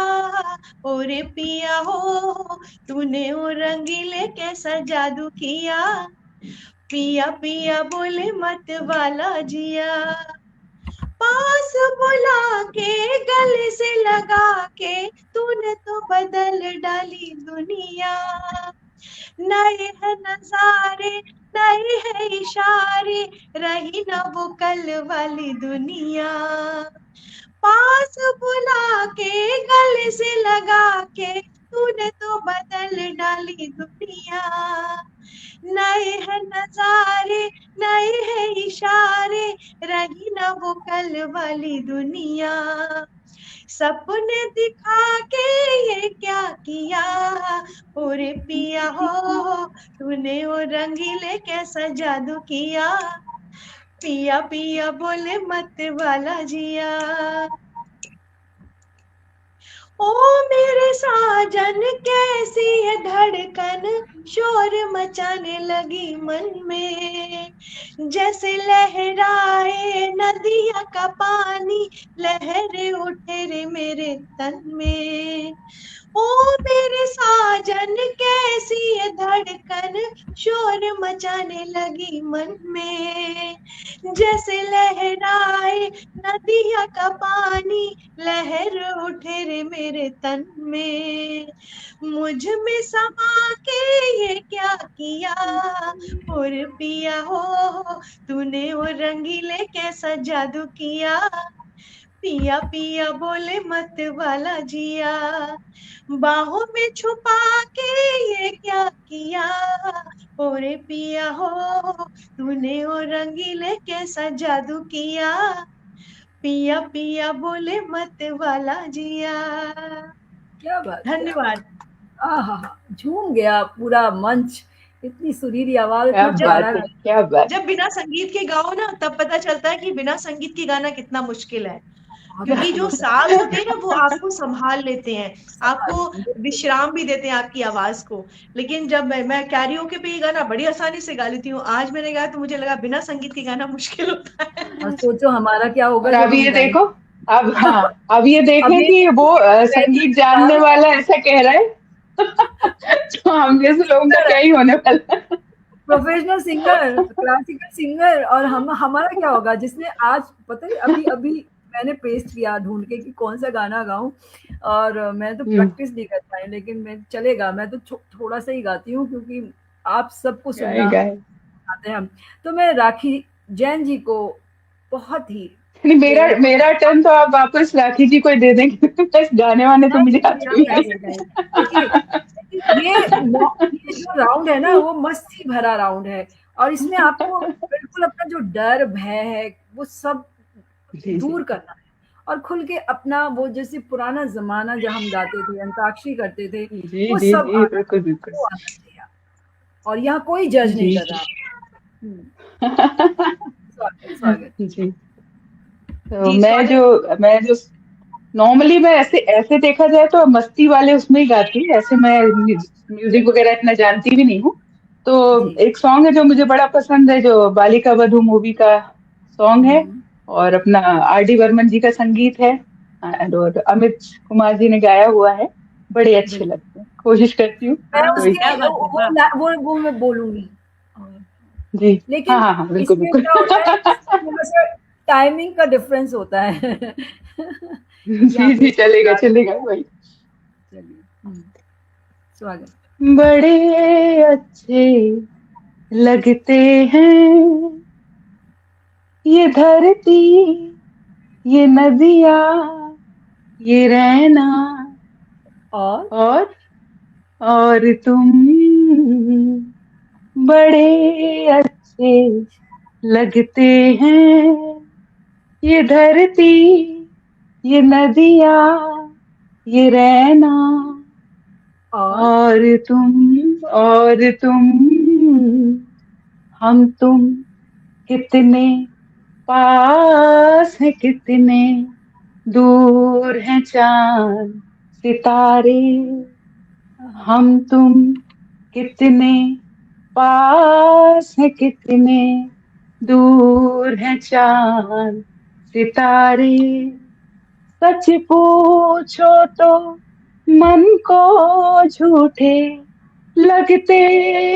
ओरे पिया हो, तूने ओ रंगीले कैसा जादू किया, पिया पिया बोले मत वाला जिया, पास बुला के गले से लगा के तूने तो बदल डाली दुनिया। नए है नजारे, नए है इशारे, रही ना वो कल वाली दुनिया। पास बुला के गले से लगा के तूने तो बदल डाली दुनिया। नए है नजारे, नए है इशारे, रही ना वो कल वाली दुनिया। सपने दिखा के ये क्या किया, ओरे पिया हो तूने वो रंगीले कैसा जादू किया। पिया पिया बोले मत वाला जिया। ओ मेरे साजन कैसी है धड़कन, शोर मचाने लगी मन में। जैसे लहराए नदिया का पानी, लहरें उठे रे मेरे तन में। ओ मेरे साजन कैसी है धड़कन, शोर मचाने लगी मन में। जैसे लहराए नदिया का पानी, लहर उठे रे मेरे तन में। मुझ में समा के ये क्या किया, और पिया हो तूने वो रंगीले कैसा जादू किया। पिया पिया बोले मत वाला जिया। बाहों में छुपा के ये क्या किया, ओरे पिया हो तूने वो रंगीले कैसा जादू किया। पिया पिया बोले मत वाला जिया। क्या बात, धन्यवाद। आहा, झूम गया पूरा मंच। इतनी सुरीली आवाज, क्या इतना बात प्यारा है, क्या बात। जब बिना संगीत के गाओ ना तब पता चलता है कि बिना संगीत के गाना कितना मुश्किल है। क्योंकि जो साज होते हैं ना वो आपको संभाल लेते हैं, आपको विश्राम भी देते हैं आपकी आवाज को। लेकिन जब मैं कैरियोके पे ये गाना बड़ी आसानी से गा लेती हूँ, आज मैंने गाया तो मुझे लगा बिना संगीत के गाना मुश्किल होता है। और सोचो हमारा क्या होगा और जब अब हम ये गाएंगे। देखो, अब हाँ, अब ये देखें अभी कि वो संगीत जानने वाला ऐसा कह रहा है तो हम जैसे लोगों का क्या ही होने वाला है। प्रोफेशनल सिंगर, क्लासिकल सिंगर, और हमारा क्या होगा, जिसने आज पता है अभी अभी मैंने पेस्ट किया ढूंढ के कि कौन सा गाना गाऊं, और मैं तो प्रैक्टिस नहीं कर पाई, लेकिन मैं चलेगा, मैं तो थोड़ा सा ही गाती हूँ क्योंकि आप सबको सुनना आते हैं हम। तो मैं राखी जैन जी को बहुत ही नहीं, मेरा टर्न तो आप वापस राखी जी को ही दे देंगे। बस गाने वाने तो मुझे आते ही नहीं। देखिए ये जो राउंड है ना वो मस्ती भरा राउंड है, और इसमें आपको बिल्कुल अपना जो डर भय है वो सब दूर करना है, और खुल के अपना वो जैसे पुराना जमाना जब हम गाते थे, अंताक्षरी करते थे, जी वो जी सब जी, बिल्कुल बिल्कुल। वो आना चाहिए। और यहाँ कोई जज नहीं जी कर रहा। स्वागत। जी। तो मैं जो नॉर्मली मैं ऐसे ऐसे देखा जाए तो मस्ती वाले उसमें ही गाती हूँ, ऐसे मैं म्यूजिक वगैरह इतना जानती भी नहीं हूँ। तो एक सॉन्ग है जो मुझे बड़ा पसंद है, जो बालिका वधू मूवी का सॉन्ग है, और अपना R.D. बर्मन जी का संगीत है, और अमित कुमार जी ने गाया हुआ है। बड़े अच्छे लगते हैं, कोशिश करती हूँ। मैं उसके वो मैं बोलूंगी जी, लेकिन हाँ हाँ, बिल्कुल इसमें बिल्कुल। क्या होता है, टाइमिंग का डिफरेंस होता है। जी जी, चलेगा चलेगा भाई। स्वागत। बड़े अच्छे लगते हैं ये धरती, ये नदियाँ, ये रहना, और तुम बड़े अच्छे लगते हैं ये धरती, ये नदियाँ, ये रहना, और तुम हम तुम कितने पास है, कितने दूर हैं चांद सितारे, हम तुम कितने पास है, कितने दूर हैं चांद सितारे। सच पूछो तो मन को झूठे लगते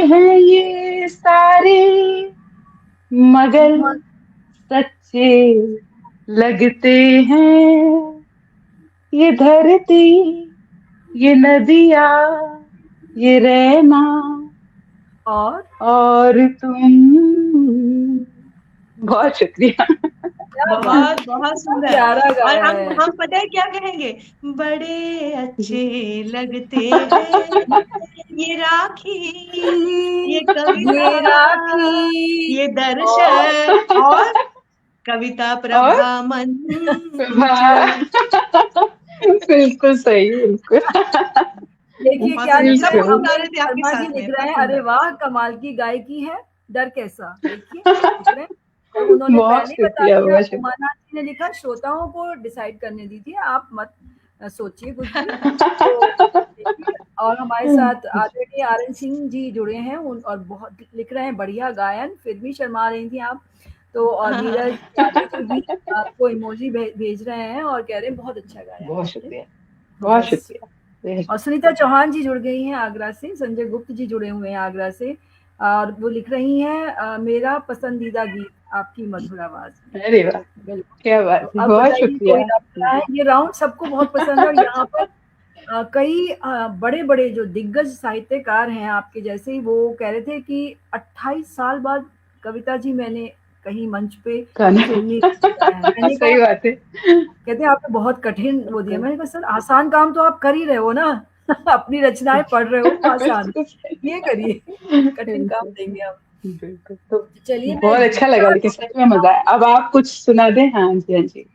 हैं ये सारे, मगर सच्चे लगते हैं ये धरती, ये नदियाँ, ये रहना और तुम। बहुत शुक्रिया। क्या बात, बहुत बहुत कितना सुंदर। प्यारा और गाया हम है। हम पता है क्या कहेंगे, बड़े अच्छे लगते हैं ये राखी, ये कविता, ये राखी ये और दर्शन, और कविता और प्रभा मंचन। बिल्कुल सही, बिल्कुल। देखिए बहुत क्या सुंदर, लिख सब रहे हैं, हम गा बिल्कुल। रहे थे आपके शर्मा जी साथ लिख में, रहे बहुत हैं, अरे सुंदर। वाह कमाल की गायकी है, डर कैसा, देखिए लिख रहे हैं। और उन्होंने बहुत पहले ही बता शुक्रिया, दिया, बहुत शुक्रिया। उमानाथ जी ने लिखा श्रोताओं को डिसाइड करने दीजिए, आप मत सोचिए कुछ भी। तो देखिए, और हमारे साथ आदरणीय आरएन सिंह जी जुड़े हैं, उन और बहुत लिख रहे हैं बढ़िया गायन, फिर भी शर्मा रही थी आप। तो और नीरज यादव जी भी आपको इमोजी भेज रहे हैं और कह रहे हैं बहुत अच्छा गाया बहुत आपने। शुक्रिया, तो बहुत बस, शुक्रिया। और सुनीता चौहान जी जुड़ गई हैं आगरा से, संजय गुप्त जी जुड़े हुए हैं आगरा से, और वो लिख रही हैं मेरा पसंदीदा गीत आपकी मधुर आवाज में। अरे वाह, बिल्कुल। क्या तो बात है, अब बहुत बताइए शुक्रिया। कोई अपना है, ये राउंड सबको बहुत पसंद है, और यहाँ पर कई बड़े बड़े जो दिग्गज साहित्यकार हैं आपके जैसे ही, वो कह रहे थे कि 28 साल बाद कविता जी मैंने कहीं मंच पे गाना फिल्मी गाया है। मैंने सही कहा, बात है। कहते हैं आपने बहुत कठिन वो दिया। मैंने कहा सर आसान काम तो आप कर ही रहे हो ना अपनी रचनाएं पढ़ रहे हो, वो आसान, बिल्कुल सही। ये करिए, कठिन काम बिल्कुल देंगे हम। बिल्कुल। तो चलिए मैं बहुत अच्छा लगा, दूसरा लेकिन जो सच में मजा आया। अब आप कुछ सुना दें। हाँ जी, हाँ जी।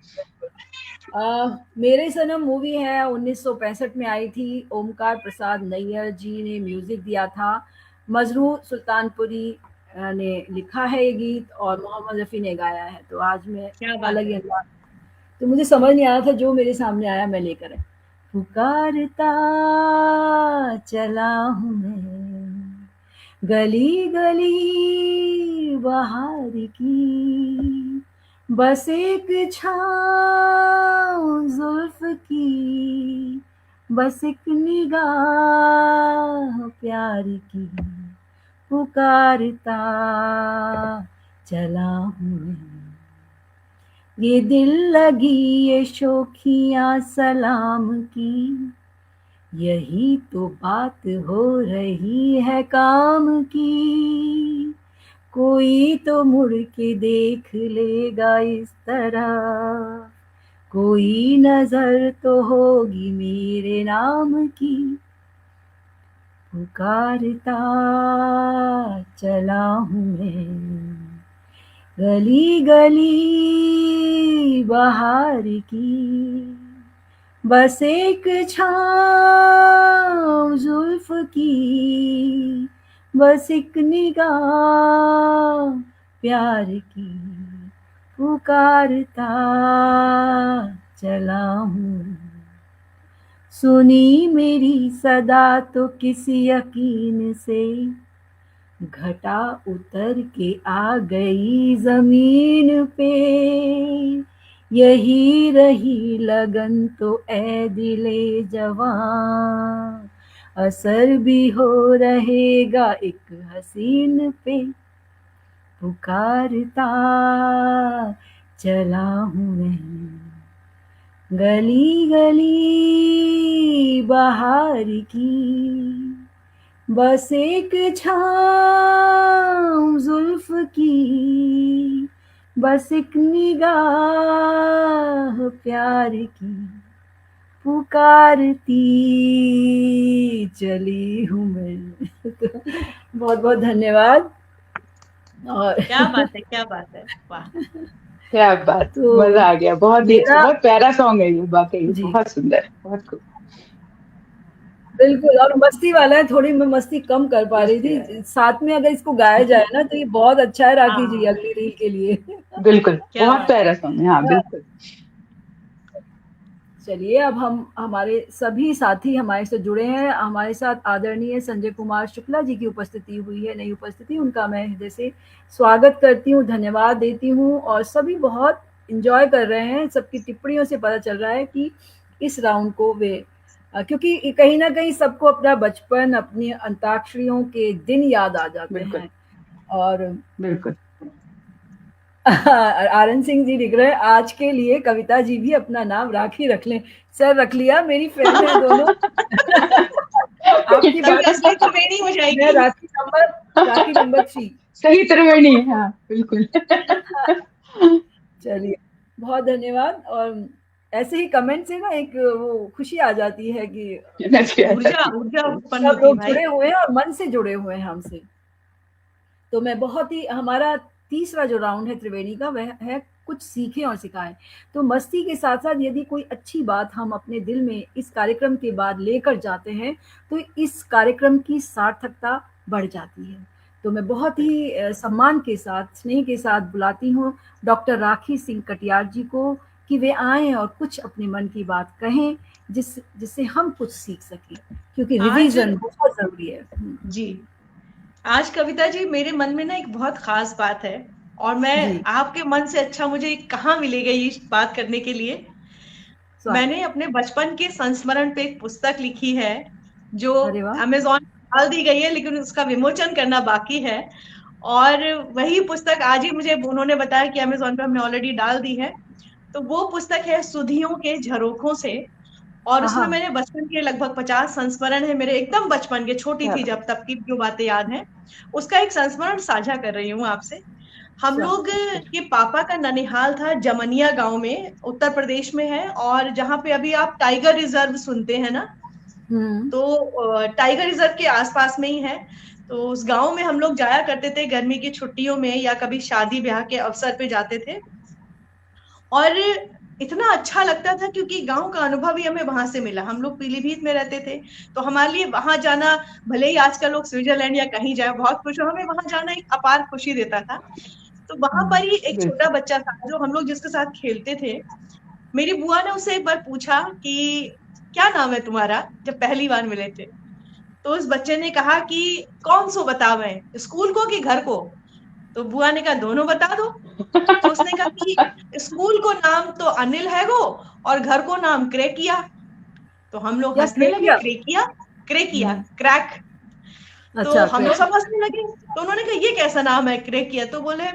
मेरे सनम मूवी है, 1965 में आई थी, ओमकार प्रसाद नैयर जी ने म्यूजिक दिया था, मजरू सुल्तानपुरी ने लिखा है ये गीत, और मोहम्मद रफ़ी ने गाया है। तो आज मैं क्या बात अलग ही है। अंदाज, तो मुझे समझ नहीं आ रहा था, जो मेरे सामने आया मैं लेकर आई। पुकारता चला हूँ मैं गली गली बहार की, बस एक छाँव जुल्फ की, बस एक निगाह प्यार की, पुकारता चला हूँ मैं। ये दिल लगी ये शोखियाँ सलाम की, यही तो बात हो रही है काम की, कोई तो मुड़ के देख लेगा इस तरह, कोई नजर तो होगी मेरे नाम की, पुकारता चला हूँ मैं गली गली बहार की, बस एक छाँव जुल्फ की, बस एक निगाह प्यार की, पुकारता चला हूँ। सुनी मेरी सदा तो किसी यकीन से, घटा उतर के आ गई जमीन पे, यही रही लगन तो ए दिले जवां, असर भी हो रहेगा एक हसीन पे, पुकारता चला हूँ मैं गली गली बहार की, बस एक छाँव जुल्फ की, बस एक निगाह प्यार की, पुकारती चली हूँ मैं। बहुत बहुत धन्यवाद। और क्या बात है, क्या बात है, वाह। क्या बात, तो मजा आ गया। बहुत ही अच्छा, मेरा, बहुत प्यारा सॉन्ग है ये, वाकई जी बहुत सुंदर, बहुत खूब। बिल्कुल, और मस्ती वाला है, थोड़ी मैं मस्ती कम कर पा रही मस्ती वाला, थी, साथ में अगर इसको गाया जाए ना तो ये बहुत अच्छा है राखी जी हाँ, अगली रील के लिए। बिल्कुल क्या बहुत बात है। प्यारा सॉन्ग है। हाँ बिल्कुल। चलिए अब हम हमारे सभी साथी हमारे से जुड़े हैं, हमारे साथ आदरणीय संजय कुमार शुक्ला जी की उपस्थिति हुई है, नई उपस्थिति, उनका मैं हृदय से स्वागत करती हूँ, धन्यवाद देती हूँ, और सभी बहुत इंजॉय कर रहे हैं, सबकी टिप्पणियों से पता चल रहा है कि इस राउंड को वे क्योंकि कहीं ना कहीं सबको अपना बचपन, अपनी अंताक्षरियों के दिन याद आ जाते बिल्कुल हैं, और बिल्कुल। आरएन सिंह जी लिख रहे हैं, आज के लिए कविता जी भी अपना नाम राखी रख लें। सर रख लिया, मेरी फ्रेंड है दोनों। आपकी तभी बात असली त्रिवेणी हो मैं जाएगी। राखी नंबर 3। सही त्रिवेणी, हाँ बिल्कुल। चलिए, बहुत धन्यवाद। और ऐसे ही कमेंट से ना एक वो खुशी आ जाती है कि ऊर्जा ऊर्जा उत्पन्न सब होती है लोग भाई। जुड़े हुए हैं और मन से जुड़े हुए हैं हमसे। तो मैं बहुत ही, हमारा तीसरा जो राउंड है त्रिवेणी का, वह है कुछ सीखें और सिखाएं। तो मस्ती के साथ साथ यदि कोई अच्छी बात हम अपने दिल में इस कार्यक्रम के बाद लेकर जाते हैं तो इस कार्यक्रम की सार्थकता बढ़ जाती है। तो मैं बहुत ही सम्मान के साथ, स्नेह के साथ बुलाती हूँ डॉक्टर राखी सिंह कटियार जी को कि वे आएं और कुछ अपने मन की बात कहें, जिससे हम कुछ सीख सकें, क्योंकि आज रिवीजन बहुत जरूरी है। जी, आज कविता जी मेरे मन में ना एक बहुत खास बात है, और जी। मैं आपके मन से अच्छा मुझे कहाँ मिलेगा ये बात करने के लिए। मैंने अपने बचपन के संस्मरण पे एक पुस्तक लिखी है जो अरे वाह। अमेज़न पर डाल दी गई है, लेकिन उसका विमोचन करना बाकी है। और वही पुस्तक आज ही मुझे उन्होंने बताया कि अमेज़न पे हमने ऑलरेडी डाल दी है। तो वो पुस्तक है सुधियों के झरोखों से, और उसमें हाँ, मैंने बचपन के लगभग 50 संस्मरण है मेरे, एकदम बचपन के, छोटी क्या थी बात। जब, तब की जो बातें याद हैं, उसका एक संस्मरण साझा कर रही हूँ आपसे। हम अच्छा। लोग के पापा का ननिहाल था जमनिया गांव में, उत्तर प्रदेश में है, और जहाँ पे अभी आप टाइगर रिजर्व सुनते हैं ना, हम्म। तो टाइगर रिजर्व के आसपास में ही है। तो उस गांव में हम लोग जाया करते थे गर्मी की छुट्टियों में, या कभी शादी ब्याह के अवसर पे जाते थे। और इतना अच्छा लगता था क्योंकि गांव का अनुभव ही हमें वहां से मिला। हम लोग पीलीभीत में रहते थे, तो हमारे लिए वहां जाना, भले ही आजकल लोग स्विट्जरलैंड या कहीं जाए बहुत खुश हो, हमें वहां जाना एक अपार खुशी देता था। तो वहां पर ही एक छोटा बिल्कुल। बच्चा था जो हम लोग जिसके साथ खेलते थे। मेरी बुआ ने उससे एक बार पूछा कि क्या नाम है तुम्हारा, जब पहली बार मिले थे। तो उस बच्चे ने कहा कि कौन सो बतावे, स्कूल को कि घर को। तो बुआ ने कहा दोनों बता दो। तो उसने कहा कि स्कूल को नाम तो अनिल है गो, और घर को नाम क्रेकिया। तो हम लोग या हंसने लगे, क्रेकिया। क्रेकिया, क्रेकिया, हम्म। क्रैक। तो अच्छा, हम लोग क्रेकिया। सब हंसने लगे, तो उन्होंने कहा ये कैसा नाम है क्रेकिया। तो बोले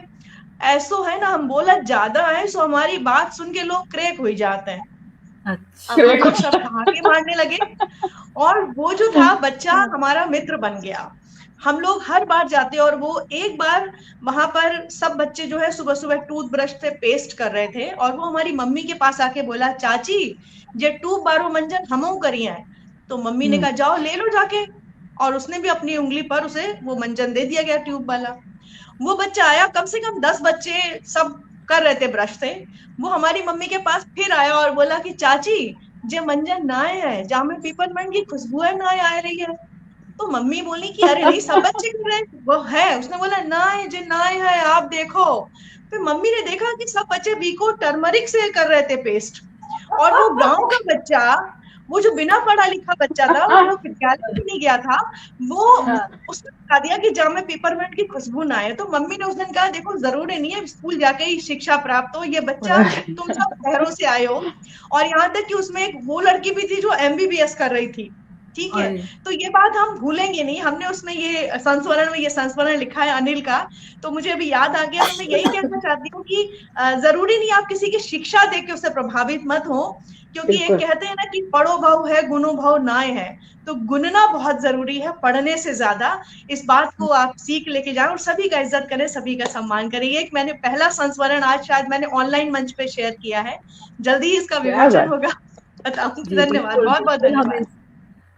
ऐसो है ना, हम बोला ज्यादा है सो हमारी बात सुन के लोग क्रेक हो जाते हैं। अब अच्छा। हम लोग सब ठहाके मारने लगे, और वो जो था बच्चा हमारा मित्र बन गया। हम लोग हर बार जाते, और वो एक बार वहां पर सब बच्चे जो है सुबह सुबह टूथब्रश से पेस्ट कर रहे थे, और वो हमारी मम्मी के पास आके बोला चाची जे टूब बारो मंजन हमो करिए हैं। तो मम्मी ने कहा जाओ ले लो जाके, और उसने भी अपनी उंगली पर उसे वो मंजन दे दिया गया ट्यूब वाला। वो बच्चा आया, कम से कम 10 बच्चे सब कर रहे थे ब्रश से। वो हमारी मम्मी के पास फिर आया और बोला कि चाची जे मंजन नाए है जामे पीपरमेंट की खुशबू है नाए आ रही है। तो मम्मी बोली कि अरे नहीं सब बच्चे कर रहे हैं, वो है, उसने बोला नाए जे नाए है आप देखो। फिर मम्मी ने देखा कि सब बच्चे बीको टर्मरिक से कर रहे थे पेस्ट, और वो गांव का बच्चा, वो जो बिना पढ़ा लिखा बच्चा था, वो जो विद्यालय भी नहीं गया था, वो उसने बता दिया कि जब में पेपरमेंट की खुशबू ना आए। तो मम्मी ने उस दिन कहा देखो जरूरी नहीं है स्कूल जाके ही शिक्षा प्राप्त हो, ये बच्चा तुम सब शहरों से आए हो। और यहाँ तक कि उसमें एक वो लड़की भी थी जो एमबीबीएस कर रही थी, ठीक है। तो ये बात हम भूलेंगे नहीं, हमने उसमें ये संस्मरण में ये संस्मरण लिखा है अनिल का। तो मुझे अभी याद आ गया, तो मैं यही कहना चाहती हूँ कि जरूरी नहीं आप किसी की शिक्षा देख के उससे प्रभावित मत हो, क्योंकि एक बिल्कुल। कहते हैं ना कि पढ़ो भाव है गुनो भाव नाए है। तो गुनना बहुत जरूरी है पढ़ने से ज्यादा। इस बात को आप सीख लेके जाएं और सभी का इज्जत करें, सभी का सम्मान करें। ये मैंने पहला संस्मरण आज शायद मैंने ऑनलाइन मंच पे शेयर किया है, जल्दी ही इसका क्या विमोचन बात। होगा। बताऊंगी। जी, धन्यवाद, बिल्कुल, बहुत बहुत बिल्कुल, हमें धन्यवाद।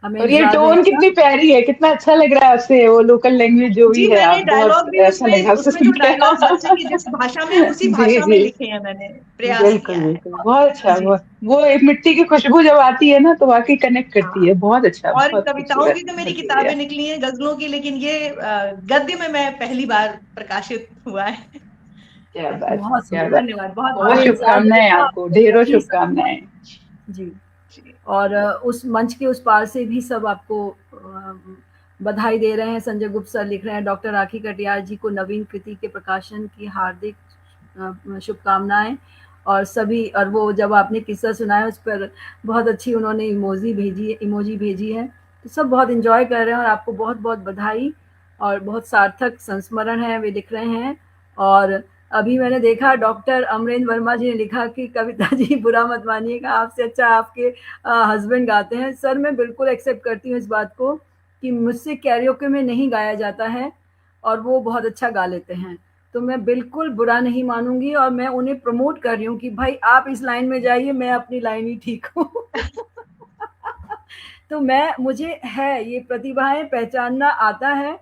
हमें और ये इंतज़ार टोन रहेगा। कितनी प्यारी है, कितना अच्छा लग रहा है आपसे, वो लोकल लैंग्वेज जो भी जी, है, मैंने आप बहुत डायलॉग भी अच्छा लगा आपसे उसमें सुन जो के। डायलॉग्स बच्चे की जिस भाषा में है उसी जी भाषा में जी, लिखे हैं, मैंने प्रयास किया बिल्कुल है। बिल्कुल, बहुत अच्छा। जी, बहुत, वो एक मिट्टी की खुशबू जब आती है ना तो वाकई कनेक्ट करती हाँ। है। बहुत अच्छा, और बहुत कविताओं खूबसूरत, की तो मेरी बहुत किताबें बढ़िया। निकली हैं गजलों की, लेकिन ये गद्य में मैं पहली बार प्रकाशित हुआ है। क्या बात है, बहुत क्या सुंदर। बात। धन्यवाद, बहुत बहुत बहुत हमें इंतज़ार धन्यवाद। शुभकामनाएं रहेगा आपको, आपके ढेरों सभी शुभकामनाएं। जी। जी, और उस मंच के उस पार से भी सब आपको बधाई दे रहे हैं। संजय गुप्त सर लिख रहे हैं डॉक्टर राखी कटियार जी को नवीन कृति के प्रकाशन की हार्दिक शुभकामनाएं। और सभी, और वो जब आपने किस्सा सुनाया उस पर बहुत अच्छी उन्होंने इमोजी भेजी है। तो सब बहुत एंजॉय कर रहे हैं और आपको बहुत बहुत बधाई। और बहुत सार्थक संस्मरण है वे लिख रहे हैं। और अभी मैंने देखा डॉक्टर अमरेंद्र वर्मा जी ने लिखा कि कविता जी बुरा मत मानिएगा, आपसे अच्छा आपके हस्बैंड गाते हैं। सर मैं बिल्कुल एक्सेप्ट करती हूँ इस बात को कि मुझसे कैरियोके में नहीं गाया जाता है और वो बहुत अच्छा गा लेते हैं। तो मैं बिल्कुल बुरा नहीं मानूंगी और मैं उन्हें प्रमोट कर रही हूँ कि भाई आप इस लाइन में जाइए, मैं अपनी लाइन ही ठीक हूँ। तो मैं मुझे है ये प्रतिभाएं पहचानना आता है।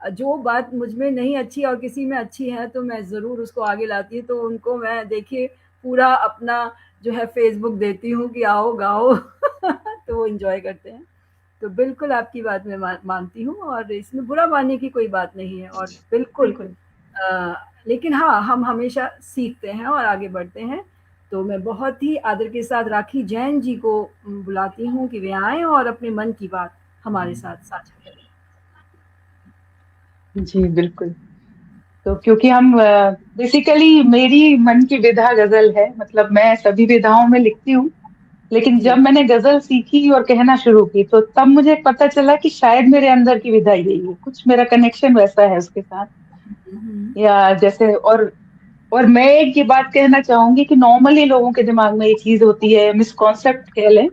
जो बात मुझ में नहीं अच्छी और किसी में अच्छी है तो मैं ज़रूर उसको आगे लाती हूँ, तो उनको मैं देखिए पूरा अपना जो है फेसबुक देती हूँ कि आओ गाओ। तो वो इंजॉय करते हैं। तो बिल्कुल आपकी बात मैं मानती हूँ और इसमें बुरा मानने की कोई बात नहीं है और बिल्कुल बिल्कुल। अ, लेकिन हाँ, हम हमेशा सीखते हैं और आगे बढ़ते हैं। तो मैं बहुत ही आदर के साथ राखी जैन जी को बुलाती हूँ कि वे आएँ और अपने मन की बात हमारे साथ साझा करें। जी बिल्कुल। तो क्योंकि हम बेसिकली मेरी मन की विधा गजल है, मतलब मैं सभी विधाओं में लिखती हूँ, लेकिन जी। जब मैंने गजल सीखी और कहना शुरू की तो तब मुझे पता चला कि शायद मेरे अंदर की विधा यही है, कुछ मेरा कनेक्शन वैसा है उसके साथ। हुँ, या जैसे और मैं एक ये बात कहना चाहूंगी कि नॉर्मली लोगों के दिमाग में ये चीज होती है, मिसकॉन्सेप्ट कह लें,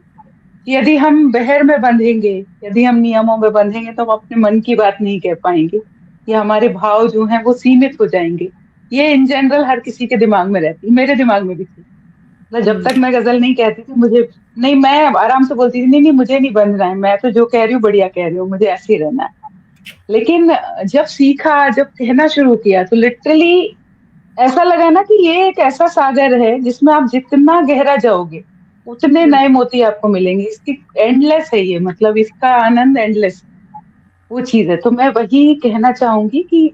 कि यदि हम बहर में बंधेंगे, यदि हम नियमों में बंधेंगे तो हम अपने मन की बात नहीं कह पाएंगे, या हमारे भाव जो हैं वो सीमित हो जाएंगे। ये इन जनरल हर किसी के दिमाग में रहती है, मेरे दिमाग में भी थी। मतलब जब तक हुँ, मैं गजल नहीं कहती थी, मुझे नहीं, मैं आराम से बोलती थी नहीं नहीं मुझे नहीं बंध रहा है, मैं तो जो कह रही हूँ बढ़िया कह रही हूँ, मुझे ऐसे ही रहना है। लेकिन जब सीखा, जब कहना शुरू किया तो लिटरली ऐसा लगा ना कि ये एक ऐसा सागर है जिसमें आप जितना गहरा जाओगे उतने नए बिल्कुल। मोती आपको मिलेंगे। इसकी एंडलेस है ये, मतलब इसका आनंद एंडलेस वो चीज है। तो मैं वही कहना चाहूंगी कि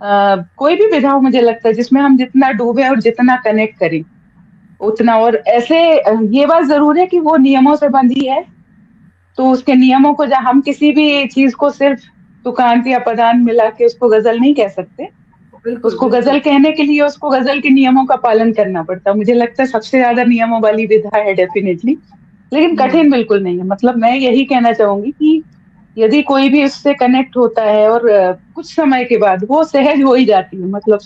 कोई भी विधा हो, मुझे लगता है जिसमें हम जितना डूबे और जितना कनेक्ट करें उतना। और ऐसे ये बात जरूर है कि वो नियमों से बंधी है, तो उसके नियमों को, जहाँ हम किसी भी चीज को सिर्फ तुकांत या पदान मिला के उसको गजल नहीं कह सकते। बिल्कुल, उसको बिल्कुल। गजल कहने के लिए उसको गजल के नियमों का पालन करना पड़ता है। मुझे लगता है सबसे ज्यादा नियमों वाली विधा है डेफिनेटली, लेकिन हुँ, कठिन बिल्कुल नहीं है। मतलब मैं यही कहना चाहूंगी कि यदि कोई भी उससे कनेक्ट होता है और कुछ समय के बाद वो सहज हो ही जाती है। मतलब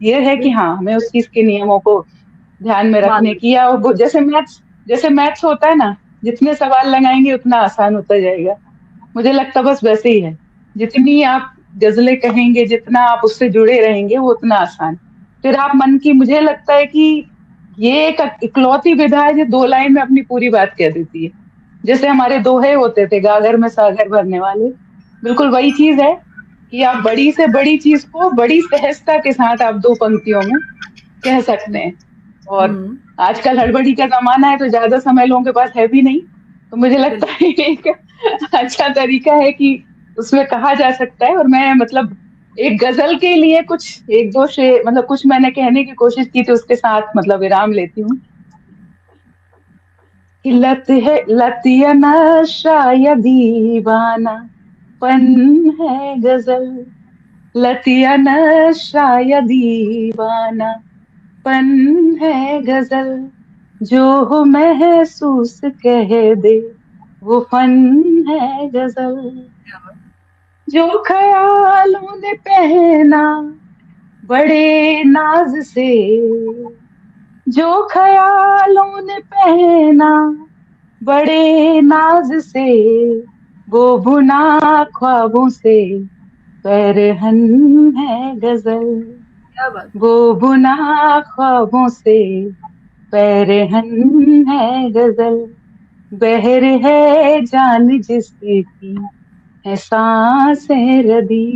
ये है कि बिल्कुल, हाँ, हमें उस चीज बिल्कुल। के नियमों को ध्यान में रखने मान की, या जैसे मैथ्स होता है ना, जितने सवाल लगाएंगे उतना आसान होता जाएगा। मुझे लगता है बस वैसे ही है, जितनी आप गजलें कहेंगे, जितना आप उससे जुड़े रहेंगे वो उतना आसान। फिर आप मन की, मुझे लगता है कि ये एक इकलौती विधा है जो 2 लाइन में अपनी पूरी बात कह देती है। जैसे हमारे दोहे होते थे, गागर में सागर भरने वाले, बिल्कुल वही चीज है कि आप बड़ी से बड़ी चीज को बड़ी सहजता के साथ आप 2 पंक्तियों में कह सकते हैं। और हुँ, आजकल हड़बड़ी का जमाना है तो ज्यादा समय लोगों के पास है भी नहीं, तो मुझे लगता बिल्कुल। है एक अच्छा तरीका है कि उसमें कहा जा सकता है। और मैं मतलब एक गजल के लिए कुछ एक दो शेर, मतलब कुछ मैंने कहने की कोशिश की थी, उसके साथ मतलब विराम लेती हूँ कि लत या नशा या दीवाना पन है गजल। लत या नशा या दीवाना पन है गजल। जो हो महसूस कह दे वो फन है गजल। जो ख्यालों ने पहना बड़े नाज से, जो ख्यालों ने पहना बड़े नाज से, वो बुना ख्वाबों से पैरहन है गजल। क्या बात है! वो बुना ख्वाबों से पैरहन है गजल। बहर है जान जिसकी है सांसें रदी।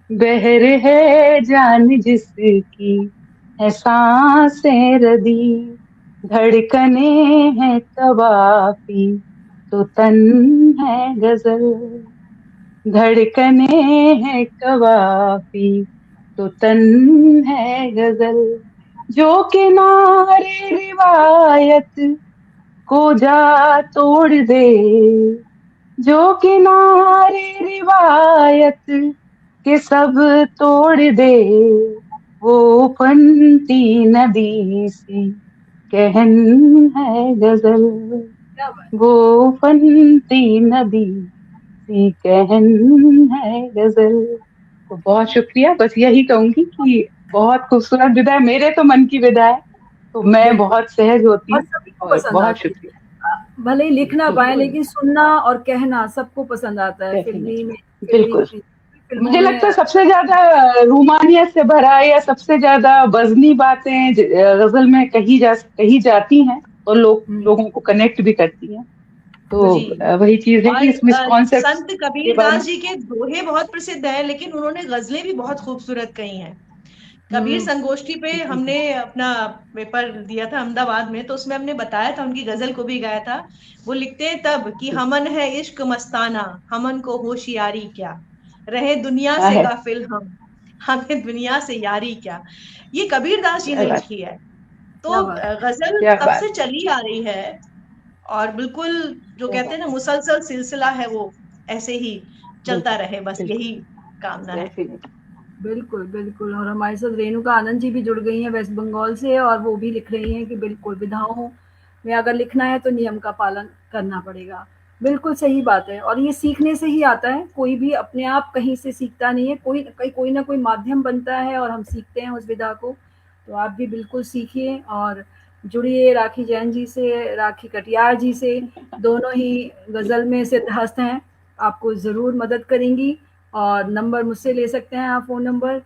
बहर है जान जिसकी है सांसें रदी। धड़कने हैं कवाफी तो तन है गजल। धड़कने हैं कवाफी तो तन है गजल। जो किनारे रिवायत को जा तोड़ दे, जो किनारे रिवायत के सब तोड़ दे, वो फनती नदी सी कहन है गजल। क्या बात वो फनती नदी सी कहन है गजल। तो बहुत शुक्रिया, बस यही कहूंगी कि बहुत खूबसूरत विदा है, मेरे तो मन की विदा है, तो मैं बिल्कुल, बहुत सहज होती और हूँ सभी को और पसंद बहुत आती है। शुक्रिया। भले ही लिख ना पाएँ, बिल्कुल, लेकिन सुनना और कहना सबको पसंद आता है। डेफिनेटली, फ़िल्मी बिल्कुल। फ़िल्मों मुझे लगता है में सबसे ज्यादा रूमानियत से भरा या सबसे ज्यादा वजनी बातें गजल में कही जाती हैं और हुँ, लोगों को कनेक्ट भी करती हैं। तो जी। वही चीज है कि और इस मिसकॉन्सेप्ट संत के कबीर बारे दास में। जी के दोहे बहुत प्रसिद्ध हैं, लेकिन उन्होंने गजलें भी बहुत खूबसूरत कही हैं। कबीर हुँ, संगोष्ठी पे जी जी। हमने अपना पेपर दिया था अहमदाबाद में, तो उसमें हमने बताया था, उनकी गजल को भी गाया था। वो लिखते हैं तब कि जी, हमन है इश्क मस्ताना, हमन को होशियारी क्या, रहे दुनिया क्या से है, गाफिल हम, हमें दुनिया से यारी क्या। ये कबीर दास जी क्या ने बात, लिखी है। क्या तो बात है! गजल क्या तब बात, से चली आ रही है, और बिल्कुल जो क्या कहते बात, हैं ना, मुसलसल सिलसिला है वो, ऐसे ही चलता बिल्कुल, रहे, बस बिल्कुल, यही कामना है। डेफिनेटली। बिल्कुल, बिल्कुल। और हमारे साथ रेणुका आनंद जी भी जुड़ गई हैं वेस्ट बंगाल से, और वो भी लिख रही हैं कि बिल्कुल विधाओं में अगर लिखना है तो नियम का पालन करना पड़ेगा। बिल्कुल सही बात है, और ये सीखने से ही आता है, कोई भी अपने आप कहीं से सीखता नहीं है, कोई ना कोई माध्यम बनता है और हम सीखते हैं उस विधा को। तो आप भी बिल्कुल सीखिए और जुड़िए राखी जैन जी से, राखी कटियार जी से, दोनों ही गज़ल में सिद्धहस्त हैं, आपको ज़रूर मदद करेंगी। और नंबर मुझसे ले सकते हैं आप, फ़ोन नंबर।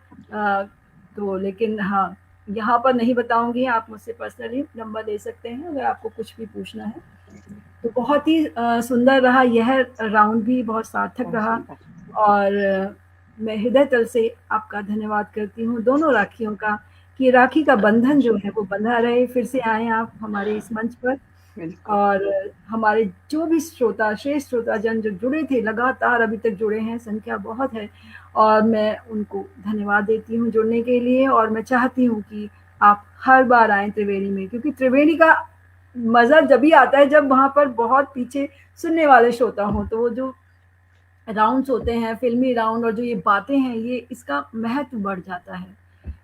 तो लेकिन हाँ, यहाँ पर नहीं बताऊँगी, आप मुझसे पर्सनली नंबर ले सकते हैं अगर आपको कुछ भी पूछना है। तो बहुत ही सुंदर रहा यह राउंड भी, बहुत सार्थक बहुत रहा। सुंदर। और मैं हृदय तल से आपका धन्यवाद करती हूँ दोनों राखियों का, कि राखी का बंधन जो है वो बंधा रहे। फिर से आएँ आप हमारे इस मंच पर, बिल्कुल, और हमारे जो भी श्रोता, श्रेष्ठ श्रोताजन जो जुड़े थे, लगातार अभी तक जुड़े हैं, संख्या बहुत है, और मैं उनको धन्यवाद देती हूँ जुड़ने के लिए। और मैं चाहती हूँ कि आप हर बार आएँ त्रिवेणी में, क्योंकि त्रिवेणी का मज़ा जभी आता है जब वहाँ पर बहुत पीछे सुनने वाले श्रोता हों। तो वो जो राउंड्स होते हैं, फ़िल्मी राउंड, और जो ये बातें हैं, ये इसका महत्व बढ़ जाता है।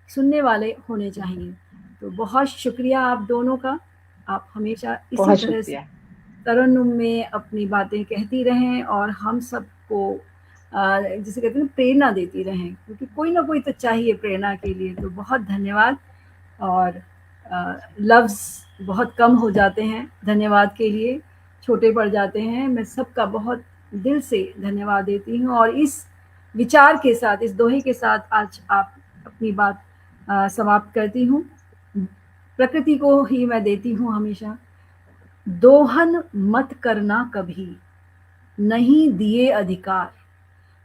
सुनने वाले होने चाहिए। तो बहुत शुक्रिया आप दोनों का। आप हमेशा इसी बहुत तरह से शुक्रिया। तरन्नुम में अपनी बातें कहती रहें, और हम सबको जिसे कहते हैं ना, प्रेरणा देती रहें, क्योंकि कोई ना कोई तो चाहिए प्रेरणा के लिए। तो बहुत धन्यवाद। और लफ्ज़ बहुत कम हो जाते हैं धन्यवाद के लिए, छोटे पड़ जाते हैं। मैं सबका बहुत दिल से धन्यवाद देती हूँ, और इस विचार के साथ, इस दोहे के साथ आज आप अपनी बात समाप्त करती हूँ। प्रकृति को ही मैं देती हूँ हमेशा, दोहन मत करना कभी, नहीं दिए अधिकार।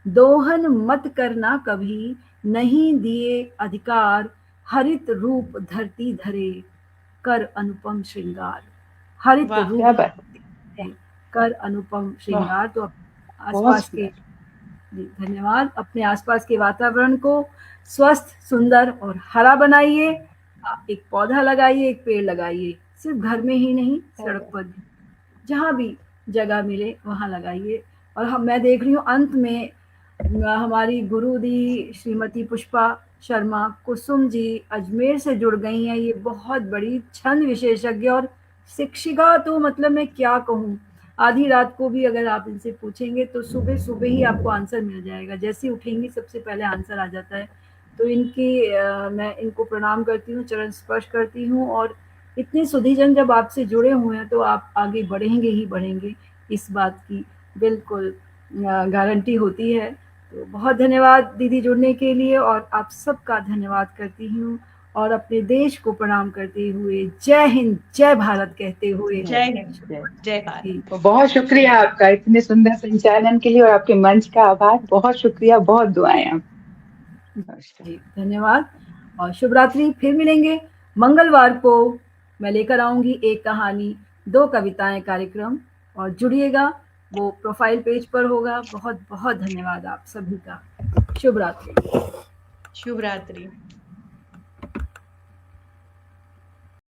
दोहन मत करना कभी, नहीं दिए अधिकार। हरित रूप धरती धरे, कर अनुपम श्रृंगार। हरित वाह। क्या रूप बात, धरे, कर अनुपम वाह, श्रृंगार। तो बहुत आसपास के, सुंदर। जी धन्यवाद। अपने आसपास के वातावरण को स्वस्थ, सुंदर और हरा बनाइए। एक पौधा लगाइए, एक पेड़ लगाइए, सिर्फ घर में ही नहीं, क्या सड़क बात, पर भी, जहाँ भी जगह मिले वहाँ लगाइए। और हम मैं देख रही हूँ अंत में हमारी गुरु दी श्रीमती पुष्पा शर्मा कुसुम जी अजमेर से जुड़ गई हैं। ये बहुत बड़ी छंद विशेषज्ञ और शिक्षिका, तो मतलब मैं क्या कहूँ, आधी रात को भी अगर आप इनसे पूछेंगे तो सुबह सुबह ही आपको आंसर मिल जाएगा, जैसे ही उठेंगी सबसे पहले आंसर आ जाता है। तो मैं इनको प्रणाम करती हूँ, चरण स्पर्श करती हूँ। और इतने सुधीजन जब आपसे जुड़े हुए हैं तो आप आगे बढ़ेंगे ही बढ़ेंगे, इस बात की बिल्कुल गारंटी होती है। तो बहुत धन्यवाद दीदी जुड़ने के लिए, और आप सबका धन्यवाद करती हूँ। और अपने देश को प्रणाम करते हुए, जय हिंद, जय भारत कहते हुए, जय जय हिंद, हिंद, जय। जय भारत। जी, तो बहुत शुक्रिया आपका इतने सुंदर संचालन के लिए और आपके मंच का आभार, बहुत शुक्रिया, बहुत दुआएं आप। नमस्कार। जी धन्यवाद। और शुभ रात्रि। फिर मिलेंगे मंगलवार को। मैं लेकर आऊँगी एक कहानी, 2 कविताएँ कार्यक्रम, और जुड़िएगा, वो प्रोफ़ाइल पेज पर होगा। बहुत-बहुत धन्यवाद आप सभी का। शुभ रात्रि। शुभ रात्रि।